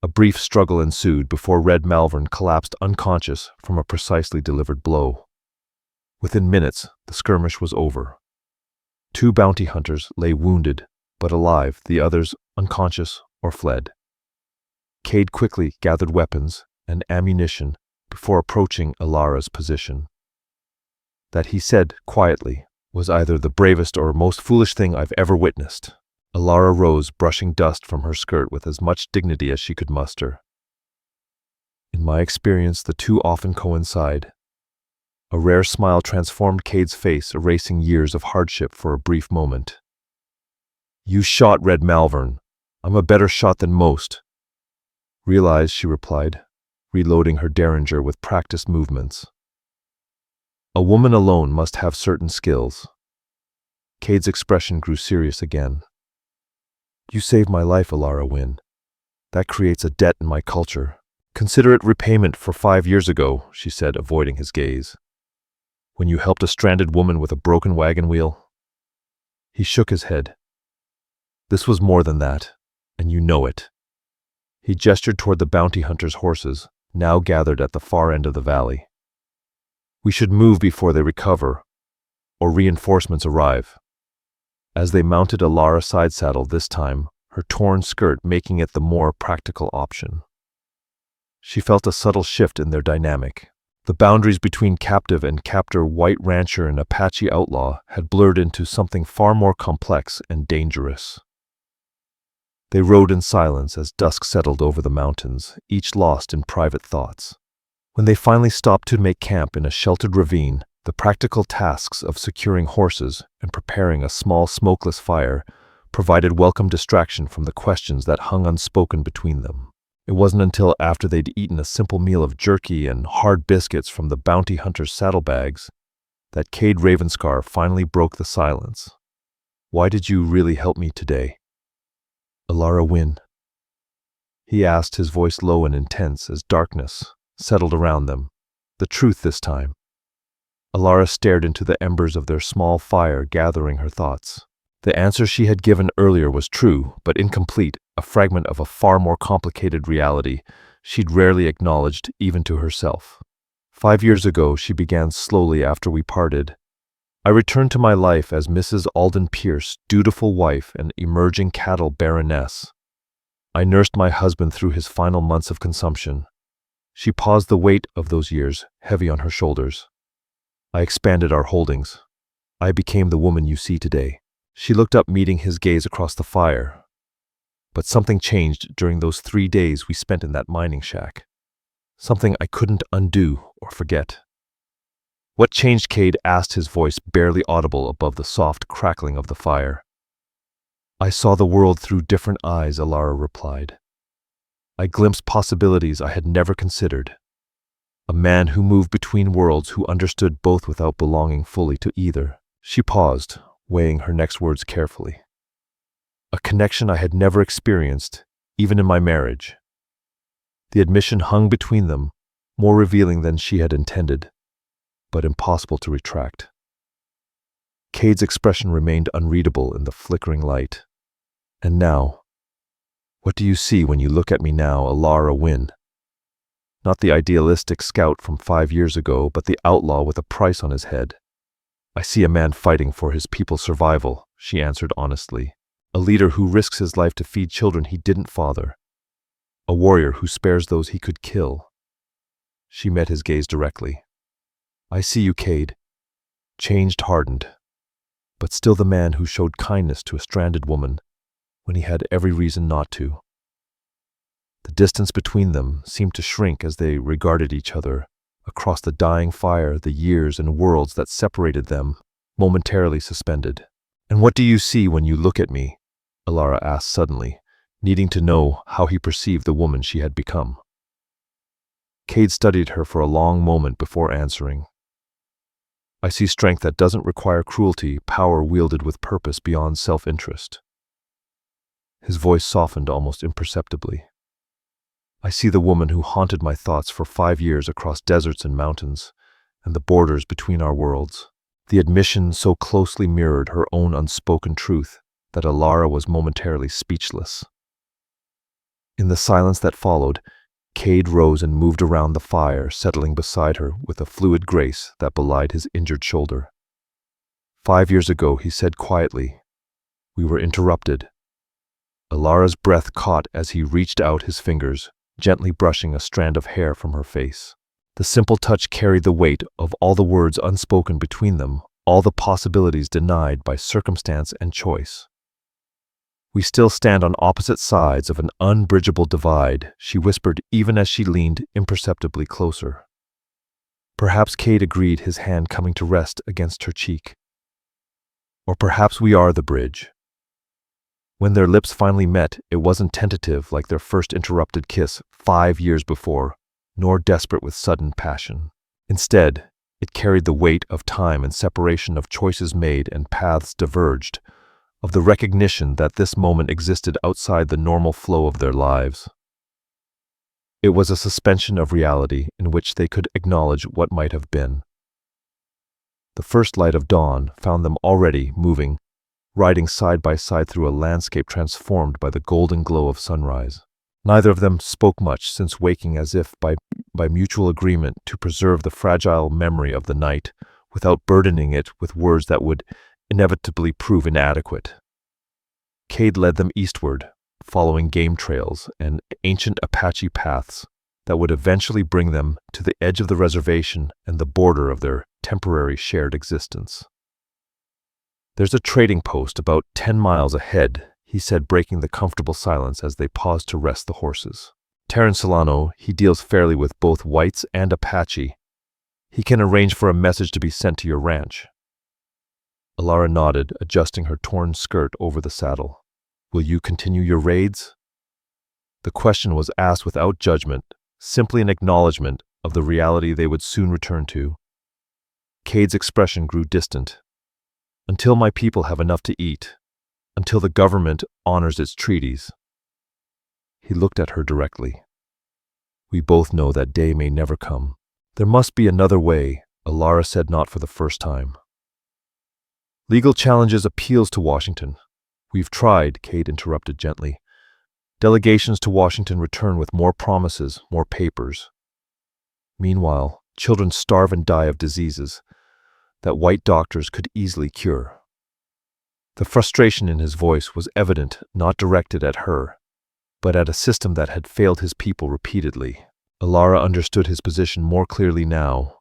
A brief struggle ensued before Red Malvern collapsed unconscious from a precisely delivered blow. Within minutes, the skirmish was over. 2 bounty hunters lay wounded, but alive, the others unconscious or fled. Kade quickly gathered weapons and ammunition before approaching Elara's position. That, he said quietly, was either the bravest or most foolish thing I've ever witnessed. Elara rose, brushing dust from her skirt with as much dignity as she could muster. In my experience, the two often coincide. A rare smile transformed Kade's face, erasing years of hardship for a brief moment. You shot Red Malvern. I'm a better shot than most. Realize, she replied, reloading her derringer with practiced movements. A woman alone must have certain skills. Kade's expression grew serious again. You saved my life, Elara Wynn. That creates a debt in my culture. Consider it repayment for 5 years ago, she said, avoiding his gaze. When you helped a stranded woman with a broken wagon wheel. He shook his head. This was more than that, and you know it. He gestured toward the bounty hunter's horses, now gathered at the far end of the valley. We should move before they recover, or reinforcements arrive. As they mounted Elara side saddle this time, her torn skirt making it the more practical option. She felt a subtle shift in their dynamic. The boundaries between captive and captor, white rancher and Apache outlaw, had blurred into something far more complex and dangerous. They rode in silence as dusk settled over the mountains, each lost in private thoughts. When they finally stopped to make camp in a sheltered ravine, the practical tasks of securing horses and preparing a small smokeless fire provided welcome distraction from the questions that hung unspoken between them. It wasn't until after they'd eaten a simple meal of jerky and hard biscuits from the bounty hunter's saddlebags that Kade Ravenscar finally broke the silence. Why did you really help me today? Elara Wynn, he asked, his voice low and intense as darkness settled around them. The truth this time. Elara stared into the embers of their small fire, gathering her thoughts. The answer she had given earlier was true, but incomplete, a fragment of a far more complicated reality she'd rarely acknowledged even to herself. 5 years ago, she began slowly after we parted. I returned to my life as Mrs. Alden Pierce, dutiful wife and emerging cattle baroness. I nursed my husband through his final months of consumption. She paused, the weight of those years heavy on her shoulders. I expanded our holdings. I became the woman you see today. She looked up, meeting his gaze across the fire. But something changed during those 3 days we spent in that mining shack. Something I couldn't undo or forget. What changed? Kade asked, his voice barely audible above the soft crackling of the fire. I saw the world through different eyes, Elara replied. I glimpsed possibilities I had never considered. A man who moved between worlds, who understood both without belonging fully to either. She paused, weighing her next words carefully. A connection I had never experienced, even in my marriage. The admission hung between them, more revealing than she had intended, but impossible to retract. Kade's expression remained unreadable in the flickering light. And now, what do you see when you look at me now, Elara Wynn? Not the idealistic scout from 5 years ago, but the outlaw with a price on his head. I see a man fighting for his people's survival, she answered honestly. A leader who risks his life to feed children he didn't father. A warrior who spares those he could kill. She met his gaze directly. I see you, Kade. Changed, hardened, but still the man who showed kindness to a stranded woman when he had every reason not to. The distance between them seemed to shrink as they regarded each other across the dying fire, the years and worlds that separated them, momentarily suspended. And what do you see when you look at me? Elara asked suddenly, needing to know how he perceived the woman she had become. Kade studied her for a long moment before answering. I see strength that doesn't require cruelty, power wielded with purpose beyond self-interest. His voice softened almost imperceptibly. I see the woman who haunted my thoughts for 5 years across deserts and mountains, and the borders between our worlds. The admission so closely mirrored her own unspoken truth that Elara was momentarily speechless. In the silence that followed, Kade rose and moved around the fire, settling beside her with a fluid grace that belied his injured shoulder. 5 years ago, he said quietly, we were interrupted. Elara's breath caught as he reached out his fingers, gently brushing a strand of hair from her face. The simple touch carried the weight of all the words unspoken between them, all the possibilities denied by circumstance and choice. We still stand on opposite sides of an unbridgeable divide, she whispered even as she leaned imperceptibly closer. Perhaps Kade agreed, his hand coming to rest against her cheek. Or perhaps we are the bridge. When their lips finally met, it wasn't tentative like their first interrupted kiss 5 years before, nor desperate with sudden passion. Instead, it carried the weight of time and separation, of choices made and paths diverged, of the recognition that this moment existed outside the normal flow of their lives. It was a suspension of reality in which they could acknowledge what might have been. The first light of dawn found them already moving, riding side by side through a landscape transformed by the golden glow of sunrise. Neither of them spoke much since waking, as if by mutual agreement to preserve the fragile memory of the night without burdening it with words that would inevitably prove inadequate. Kade led them eastward, following game trails and ancient Apache paths that would eventually bring them to the edge of the reservation and the border of their temporary shared existence. There's a trading post about 10 miles ahead, he said, breaking the comfortable silence as they paused to rest the horses. Terran Solano, he deals fairly with both whites and Apache. He can arrange for a message to be sent to your ranch. Elara nodded, adjusting her torn skirt over the saddle. Will you continue your raids? The question was asked without judgment, simply an acknowledgement of the reality they would soon return to. Kade's expression grew distant. Until my people have enough to eat, until the government honors its treaties. He looked at her directly. We both know that day may never come. There must be another way, Elara said, not for the first time. Legal challenges, appeals to Washington. We've tried, Kade interrupted gently. Delegations to Washington return with more promises, more papers. Meanwhile, children starve and die of diseases that white doctors could easily cure. The frustration in his voice was evident, not directed at her, but at a system that had failed his people repeatedly. Elara understood his position more clearly now,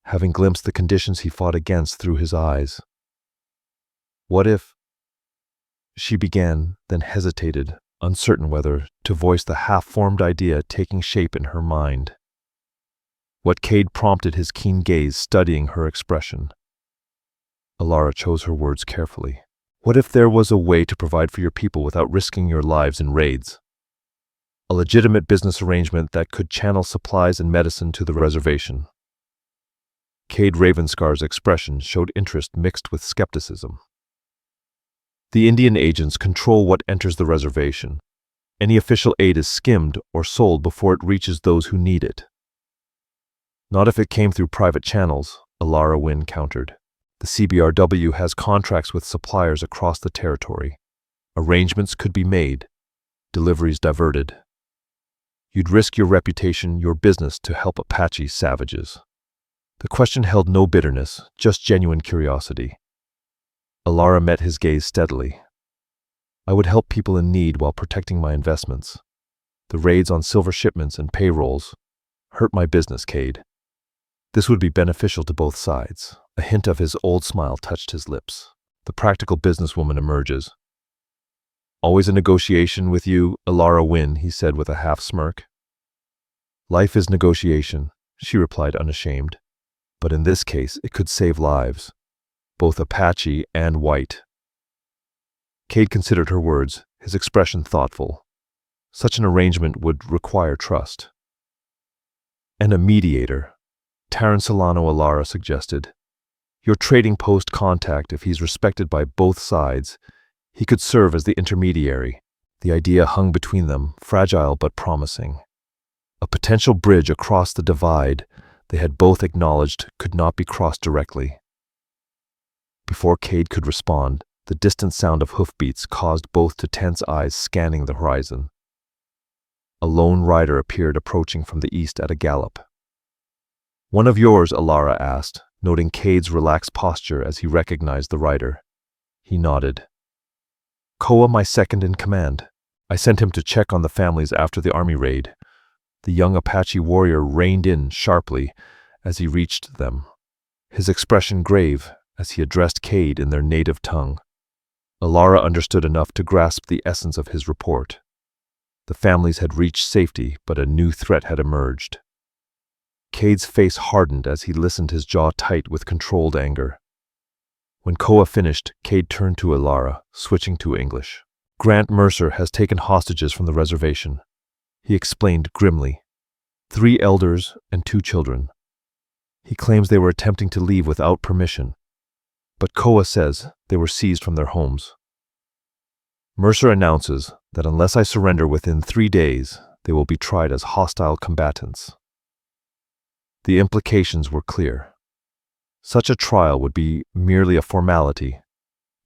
having glimpsed the conditions he fought against through his eyes. What if? She began, then hesitated, uncertain whether to voice the half-formed idea taking shape in her mind. What Kade prompted his keen gaze, studying her expression. Elara chose her words carefully. What if there was a way to provide for your people without risking your lives in raids? A legitimate business arrangement that could channel supplies and medicine to the reservation. Kade Ravenscar's expression showed interest mixed with skepticism. The Indian agents control what enters the reservation. Any official aid is skimmed or sold before it reaches those who need it. Not if it came through private channels, Elara Wynn countered. The CBRW has contracts with suppliers across the territory. Arrangements could be made, deliveries diverted. You'd risk your reputation, your business, to help Apache savages. The question held no bitterness, just genuine curiosity. Elara met his gaze steadily. I would help people in need while protecting my investments. The raids on silver shipments and payrolls hurt my business, Kade. This would be beneficial to both sides. A hint of his old smile touched his lips. The practical businesswoman emerges. Always a negotiation with you, Elara Wynn, he said with a half smirk. Life is negotiation, she replied unashamed. But in this case, it could save lives, both Apache and white. Kade considered her words, his expression thoughtful. Such an arrangement would require trust. And a mediator, Taran Solano Elara suggested. Your trading post contact, if he's respected by both sides, he could serve as the intermediary. The idea hung between them, fragile but promising. A potential bridge across the divide they had both acknowledged could not be crossed directly. Before Kade could respond, the distant sound of hoofbeats caused both to tense eyes scanning the horizon. A lone rider appeared approaching from the east at a gallop. One of yours, Elara asked, noting Kade's relaxed posture as he recognized the rider. He nodded. Koa, my second in command. I sent him to check on the families after the army raid. The young Apache warrior reined in sharply as he reached them, his expression grave as he addressed Kade in their native tongue. Elara understood enough to grasp the essence of his report. The families had reached safety, but a new threat had emerged. Kade's face hardened as he listened, his jaw tight with controlled anger. When Koa finished, Kade turned to Elara, switching to English. Grant Mercer has taken hostages from the reservation, he explained grimly. 3 elders and 2 children. He claims they were attempting to leave without permission, but Koa says they were seized from their homes. Mercer announces that unless I surrender within 3 days, they will be tried as hostile combatants. The implications were clear. Such a trial would be merely a formality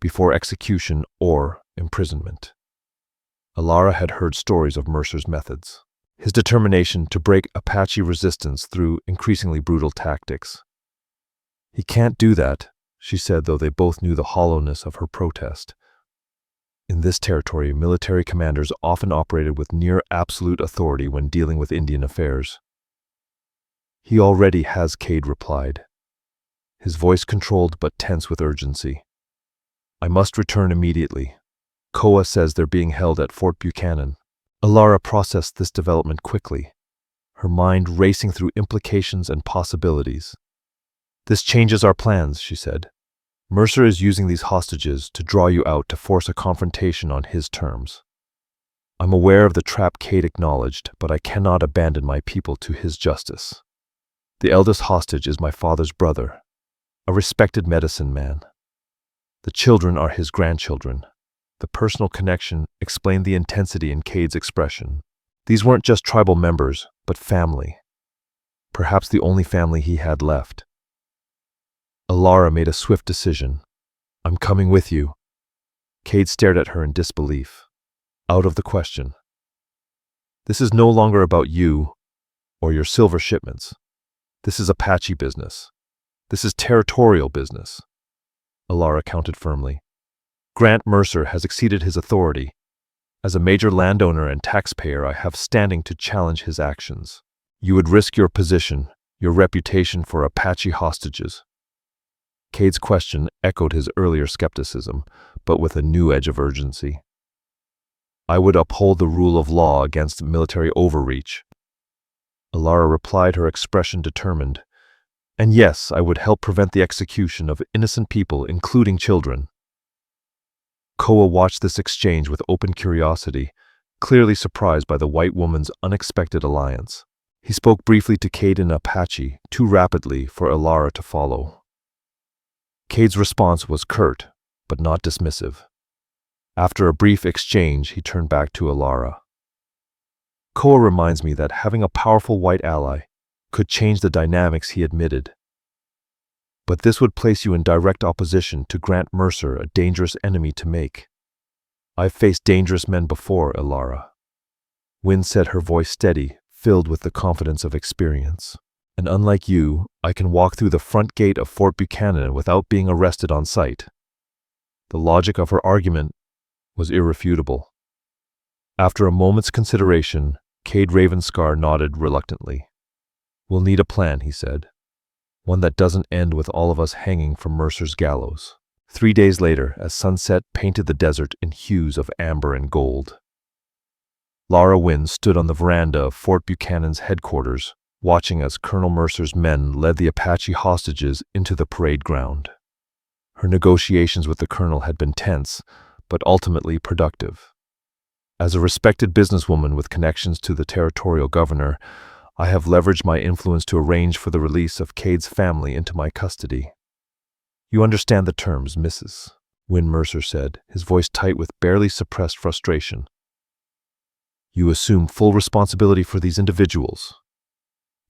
before execution or imprisonment. Elara had heard stories of Mercer's methods, his determination to break Apache resistance through increasingly brutal tactics. He can't do that, she said, though they both knew the hollowness of her protest. In this territory, military commanders often operated with near absolute authority when dealing with Indian affairs. He already has, Kade replied, his voice controlled but tense with urgency. I must return immediately. Koa says they're being held at Fort Buchanan. Elara processed this development quickly, her mind racing through implications and possibilities. This changes our plans, she said. Mercer is using these hostages to draw you out to force a confrontation on his terms. I'm aware of the trap, Kade acknowledged, but I cannot abandon my people to his justice. The eldest hostage is my father's brother, a respected medicine man. The children are his grandchildren. The personal connection explained the intensity in Kade's expression. These weren't just tribal members, but family. Perhaps the only family he had left. Elara made a swift decision. I'm coming with you. Kade stared at her in disbelief. Out of the question. This is no longer about you or your silver shipments. This is Apache business. This is territorial business. Elara countered firmly. Grant Mercer has exceeded his authority. As a major landowner and taxpayer, I have standing to challenge his actions. You would risk your position, your reputation for Apache hostages. Kade's question echoed his earlier skepticism, but with a new edge of urgency. I would uphold the rule of law against military overreach. Elara replied, her expression determined. And yes, I would help prevent the execution of innocent people, including children. Koa watched this exchange with open curiosity, clearly surprised by the white woman's unexpected alliance. He spoke briefly to Kade in Apache, too rapidly for Elara to follow. Kade's response was curt, but not dismissive. After a brief exchange, he turned back to Elara. Koa reminds me that having a powerful white ally could change the dynamics, he admitted. But this would place you in direct opposition to Grant Mercer, a dangerous enemy to make. I've faced dangerous men before, Elara. Wynn said, her voice steady, filled with the confidence of experience. And unlike you, I can walk through the front gate of Fort Buchanan without being arrested on sight. The logic of her argument was irrefutable. After a moment's consideration, Kade Ravenscar nodded reluctantly. We'll need a plan, he said. One that doesn't end with all of us hanging from Mercer's gallows. 3 days later, as sunset painted the desert in hues of amber and gold, Elara Wynn stood on the veranda of Fort Buchanan's headquarters, watching as Colonel Mercer's men led the Apache hostages into the parade ground. Her negotiations with the colonel had been tense, but ultimately productive. As a respected businesswoman with connections to the territorial governor, I have leveraged my influence to arrange for the release of Kade's family into my custody. You understand the terms, Mrs. Wynn, Mercer said, his voice tight with barely suppressed frustration. You assume full responsibility for these individuals.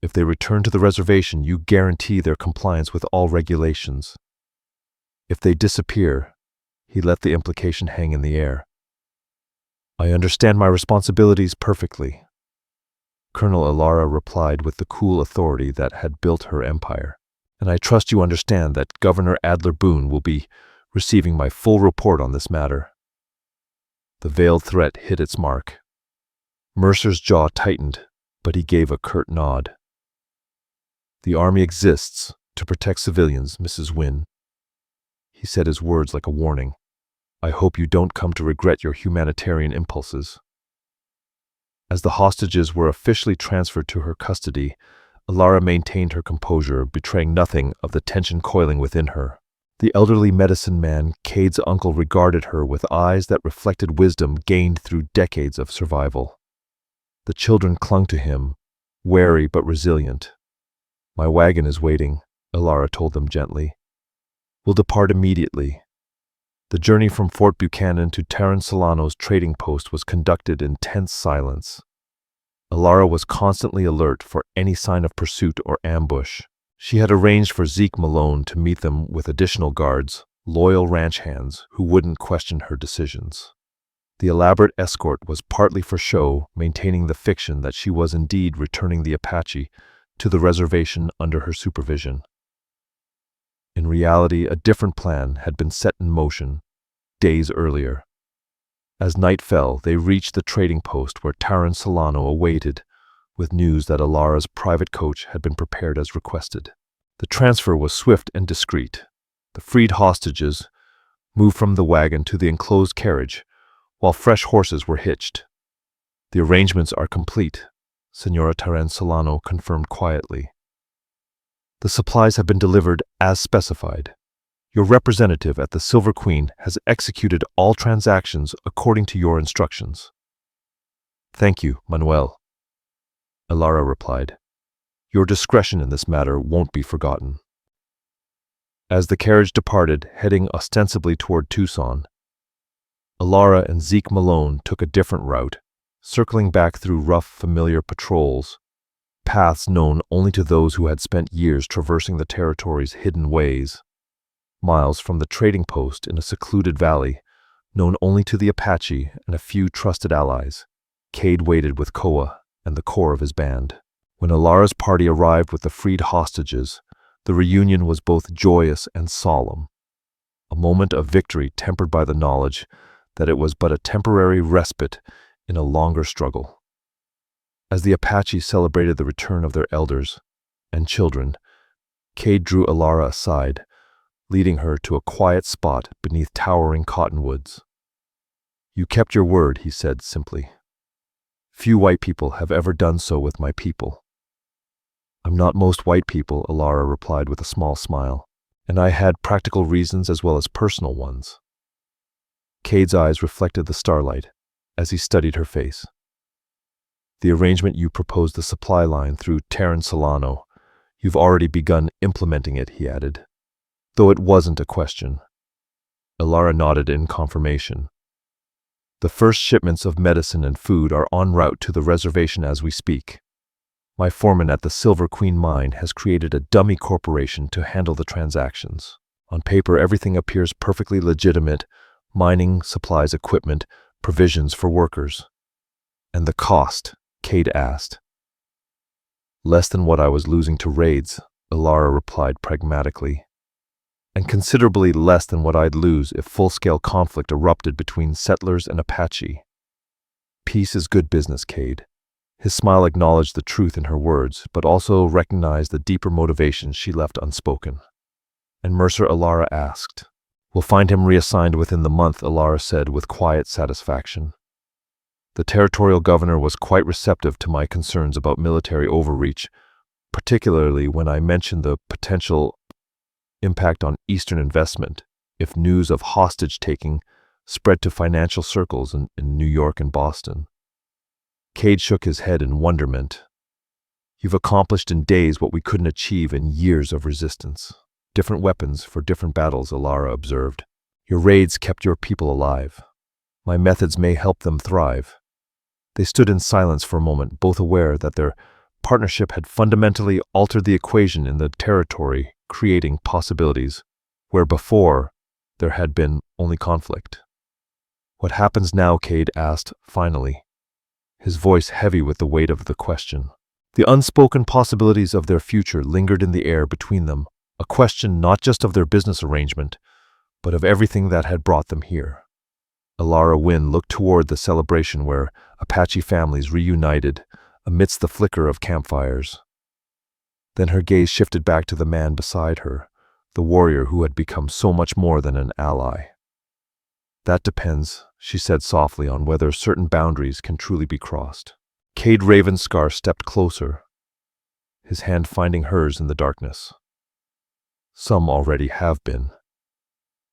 If they return to the reservation, you guarantee their compliance with all regulations. If they disappear, he let the implication hang in the air. I understand my responsibilities perfectly. Colonel Elara replied with the cool authority that had built her empire. And I trust you understand that Governor Adler Boone will be receiving my full report on this matter. The veiled threat hit its mark. Mercer's jaw tightened, but he gave a curt nod. The army exists to protect civilians, Mrs. Wynn. He said his words like a warning. I hope you don't come to regret your humanitarian impulses. As the hostages were officially transferred to her custody, Elara maintained her composure, betraying nothing of the tension coiling within her. The elderly medicine man, Kade's uncle, regarded her with eyes that reflected wisdom gained through decades of survival. The children clung to him, wary but resilient. My wagon is waiting, Elara told them gently. We'll depart immediately. The journey from Fort Buchanan to Terran Solano's trading post was conducted in tense silence. Elara was constantly alert for any sign of pursuit or ambush. She had arranged for Zeke Malone to meet them with additional guards, loyal ranch hands who wouldn't question her decisions. The elaborate escort was partly for show, maintaining the fiction that she was indeed returning the Apache to the reservation under her supervision. In reality, a different plan had been set in motion days earlier. As night fell, they reached the trading post where Terran Solano awaited, with news that Elara's private coach had been prepared as requested. The transfer was swift and discreet. The freed hostages moved from the wagon to the enclosed carriage, while fresh horses were hitched. The arrangements are complete, Senora Terran Solano confirmed quietly. The supplies have been delivered as specified. Your representative at the Silver Queen has executed all transactions according to your instructions. Thank you, Manuel, Elara replied. Your discretion in this matter won't be forgotten. As the carriage departed, heading ostensibly toward Tucson, Elara and Zeke Malone took a different route, circling back through rough, familiar patrols, paths known only to those who had spent years traversing the territory's hidden ways. Miles from the trading post in a secluded valley, known only to the Apache and a few trusted allies, Kade waited with Koa and the core of his band. When Elara's party arrived with the freed hostages, the reunion was both joyous and solemn, a moment of victory tempered by the knowledge that it was but a temporary respite in a longer struggle. As the Apaches celebrated the return of their elders and children, Kade drew Elara aside, leading her to a quiet spot beneath towering cottonwoods. You kept your word, he said simply. Few white people have ever done so with my people. I'm not most white people, Elara replied with a small smile, and I had practical reasons as well as personal ones. Kade's eyes reflected the starlight as he studied her face. The arrangement you proposed, the supply line through Terran Solano, you've already begun implementing it, he added. Though it wasn't a question. Elara nodded in confirmation. The first shipments of medicine and food are en route to the reservation as we speak. My foreman at the Silver Queen mine has created a dummy corporation to handle the transactions. On paper, everything appears perfectly legitimate: mining, supplies, equipment, provisions for workers. And the cost? Kade asked. Less than what I was losing to raids, Elara replied pragmatically. And considerably less than what I'd lose if full-scale conflict erupted between settlers and Apache. Peace is good business, Kade. His smile acknowledged the truth in her words, but also recognized the deeper motivations she left unspoken. And Mercer, Elara asked. We'll find him reassigned within the month, Elara said with quiet satisfaction. The territorial governor was quite receptive to my concerns about military overreach, particularly when I mentioned the potential impact on Eastern investment if news of hostage-taking spread to financial circles in New York and Boston. Kade shook his head in wonderment. You've accomplished in days what we couldn't achieve in years of resistance. Different weapons for different battles, Elara observed. Your raids kept your people alive. My methods may help them thrive. They stood in silence for a moment, both aware that their partnership had fundamentally altered the equation in the territory, creating possibilities where before there had been only conflict. What happens now? Kade asked finally, his voice heavy with the weight of the question. The unspoken possibilities of their future lingered in the air between them, a question not just of their business arrangement, but of everything that had brought them here. Elara Wynn looked toward the celebration where Apache families reunited amidst the flicker of campfires. Then her gaze shifted back to the man beside her, the warrior who had become so much more than an ally. That depends, she said softly, on whether certain boundaries can truly be crossed. Kade Ravenscar stepped closer, his hand finding hers in the darkness. Some already have been,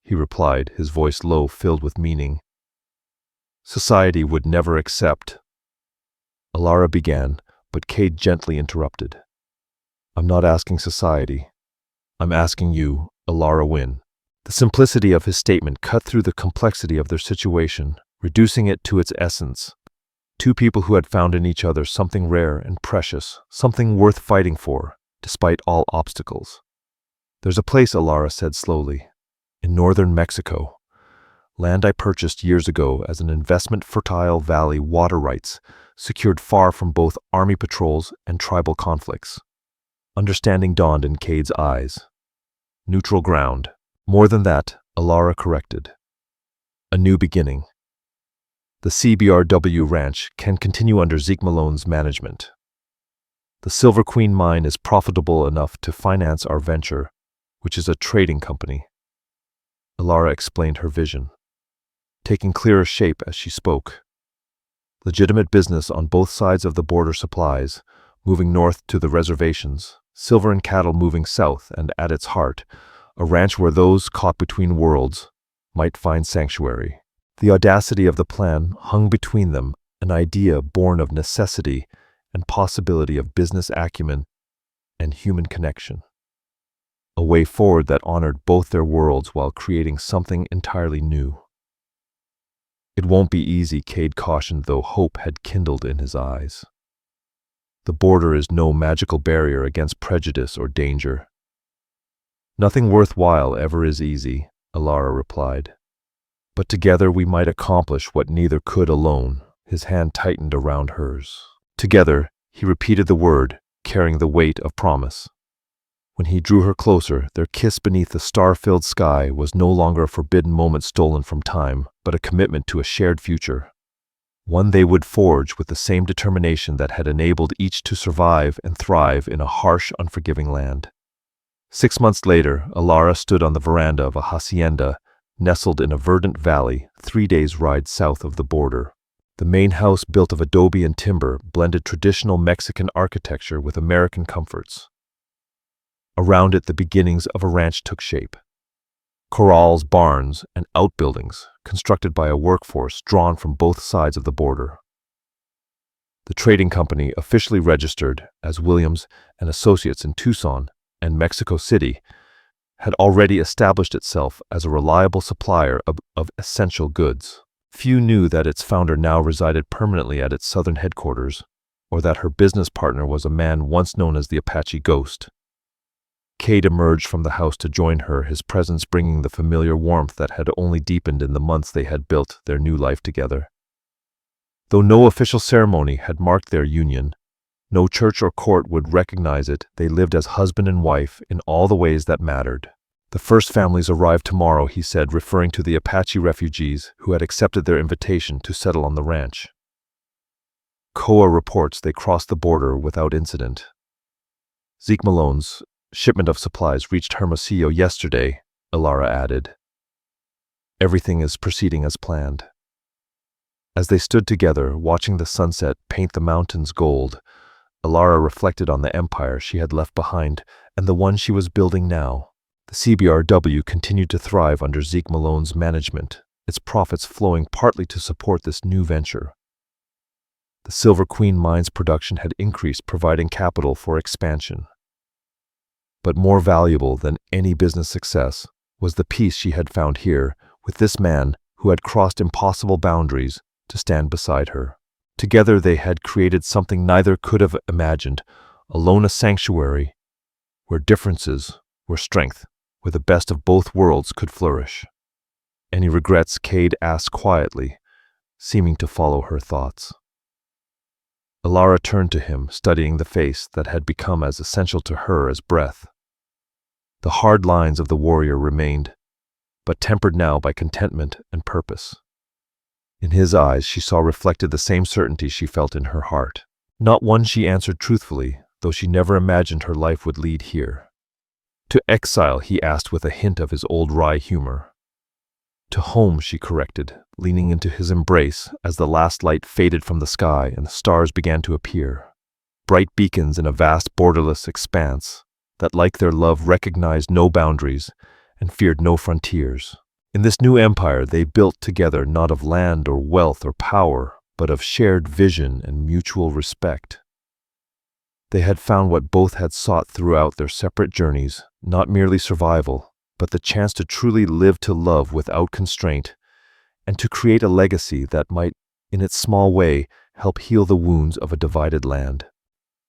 he replied, his voice low, filled with meaning. Society would never accept. Elara began, but Kade gently interrupted. I'm not asking society. I'm asking you, Elara Wynn. The simplicity of his statement cut through the complexity of their situation, reducing it to its essence. Two people who had found in each other something rare and precious, something worth fighting for, despite all obstacles. There's a place, Elara said slowly, in northern Mexico. Land I purchased years ago as an investment, fertile valley, water rights, secured far from both army patrols and tribal conflicts. Understanding dawned in Kade's eyes. Neutral ground. More than that, Elara corrected. A new beginning. The CBRW ranch can continue under Zeke Malone's management. The Silver Queen mine is profitable enough to finance our venture, which is a trading company. Elara explained her vision, taking clearer shape as she spoke. Legitimate business on both sides of the border, supplies moving north to the reservations, silver and cattle moving south, and at its heart, a ranch where those caught between worlds might find sanctuary. The audacity of the plan hung between them, an idea born of necessity and possibility of business acumen and human connection. A way forward that honored both their worlds while creating something entirely new. It won't be easy, Kade cautioned, though hope had kindled in his eyes. The border is no magical barrier against prejudice or danger. Nothing worthwhile ever is easy, Elara replied. But together we might accomplish what neither could alone. His hand tightened around hers. Together, he repeated the word, carrying the weight of promise. When he drew her closer, their kiss beneath the star-filled sky was no longer a forbidden moment stolen from time, but a commitment to a shared future. One they would forge with the same determination that had enabled each to survive and thrive in a harsh, unforgiving land. 6 months later, Elara stood on the veranda of a hacienda nestled in a verdant valley 3 days' ride south of the border. The main house, built of adobe and timber, blended traditional Mexican architecture with American comforts. Around it, the beginnings of a ranch took shape. Corrals, barns, and outbuildings, constructed by a workforce drawn from both sides of the border. The trading company, officially registered as Williams and Associates in Tucson and Mexico City, had already established itself as a reliable supplier of essential goods. Few knew that its founder now resided permanently at its southern headquarters, or that her business partner was a man once known as the Apache Ghost. Kade emerged from the house to join her, his presence bringing the familiar warmth that had only deepened in the months they had built their new life together. Though no official ceremony had marked their union, no church or court would recognize it, they lived as husband and wife in all the ways that mattered. The first families arrived tomorrow, he said, referring to the Apache refugees who had accepted their invitation to settle on the ranch. COA reports they crossed the border without incident. Zeke Malone's shipment of supplies reached Hermosillo yesterday, Elara added. Everything is proceeding as planned. As they stood together, watching the sunset paint the mountains gold, Elara reflected on the empire she had left behind and the one she was building now. The CBRW continued to thrive under Zeke Malone's management, its profits flowing partly to support this new venture. The Silver Queen mine's production had increased, providing capital for expansion. But more valuable than any business success was the peace she had found here with this man who had crossed impossible boundaries to stand beside her. Together they had created something neither could have imagined, alone a sanctuary where differences were strength, where the best of both worlds could flourish. Any regrets? Kade asked quietly, seeming to follow her thoughts. Elara turned to him, studying the face that had become as essential to her as breath. The hard lines of the warrior remained, but tempered now by contentment and purpose. In his eyes she saw reflected the same certainty she felt in her heart. Not one she answered truthfully, though she never imagined her life would lead here. To exile, he asked with a hint of his old wry humor. To home, she corrected, leaning into his embrace as the last light faded from the sky and the stars began to appear. Bright beacons in a vast borderless expanse that, like their love, recognized no boundaries and feared no frontiers. In this new empire they built together, not of land or wealth or power, but of shared vision and mutual respect. They had found what both had sought throughout their separate journeys, not merely survival, but the chance to truly live to love without constraint, and to create a legacy that might, in its small way, help heal the wounds of a divided land.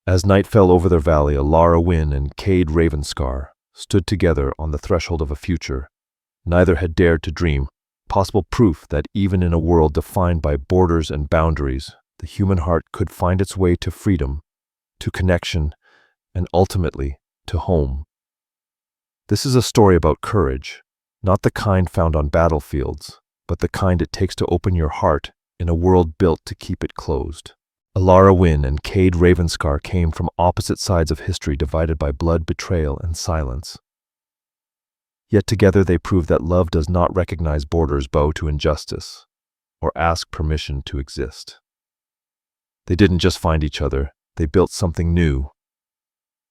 As night fell over their valley, Elara Wynn and Kade Ravenscar stood together on the threshold of a future neither had dared to dream, possible proof that even in a world defined by borders and boundaries, the human heart could find its way to freedom, to connection, and ultimately to home. This is a story about courage, not the kind found on battlefields, but the kind it takes to open your heart in a world built to keep it closed. Elara Wynn and Kade Ravenscar came from opposite sides of history divided by blood, betrayal, and silence. Yet together they proved that love does not recognize borders, bow to injustice, or ask permission to exist. They didn't just find each other, they built something new,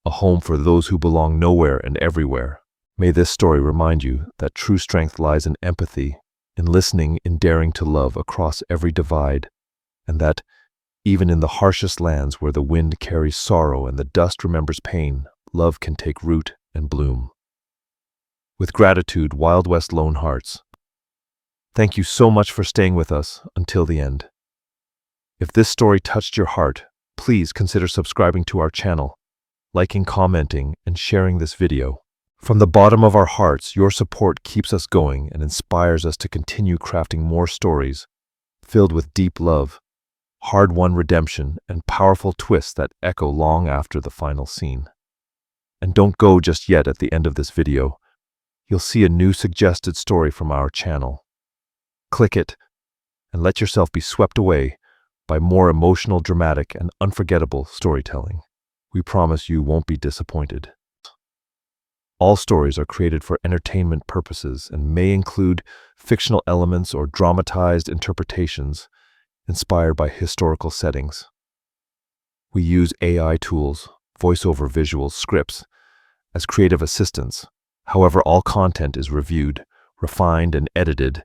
a home for those who belong nowhere and everywhere. May this story remind you that true strength lies in empathy, in listening, in daring to love across every divide, and that, even in the harshest lands where the wind carries sorrow and the dust remembers pain, love can take root and bloom. With gratitude, Wild West Lone Hearts. Thank you so much for staying with us until the end. If this story touched your heart, please consider subscribing to our channel, liking, commenting, and sharing this video. From the bottom of our hearts, your support keeps us going and inspires us to continue crafting more stories filled with deep love, hard-won redemption, and powerful twists that echo long after the final scene. And don't go just yet. At the end of this video, you'll see a new suggested story from our channel. Click it and let yourself be swept away by more emotional, dramatic, and unforgettable storytelling. We promise you won't be disappointed. All stories are created for entertainment purposes and may include fictional elements or dramatized interpretations inspired by historical settings. We use AI tools, voiceover, visuals, scripts as creative assistants. However, all content is reviewed, refined, and edited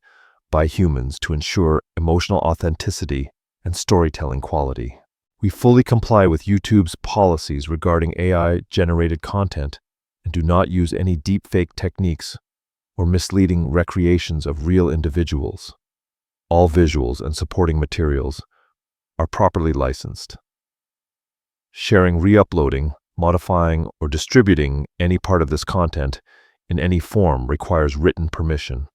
by humans to ensure emotional authenticity and storytelling quality. We fully comply with YouTube's policies regarding AI-generated content and do not use any deepfake techniques or misleading recreations of real individuals. All visuals and supporting materials are properly licensed. Sharing, re-uploading, modifying, or distributing any part of this content in any form requires written permission.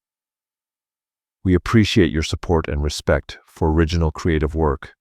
We appreciate your support and respect for original creative work,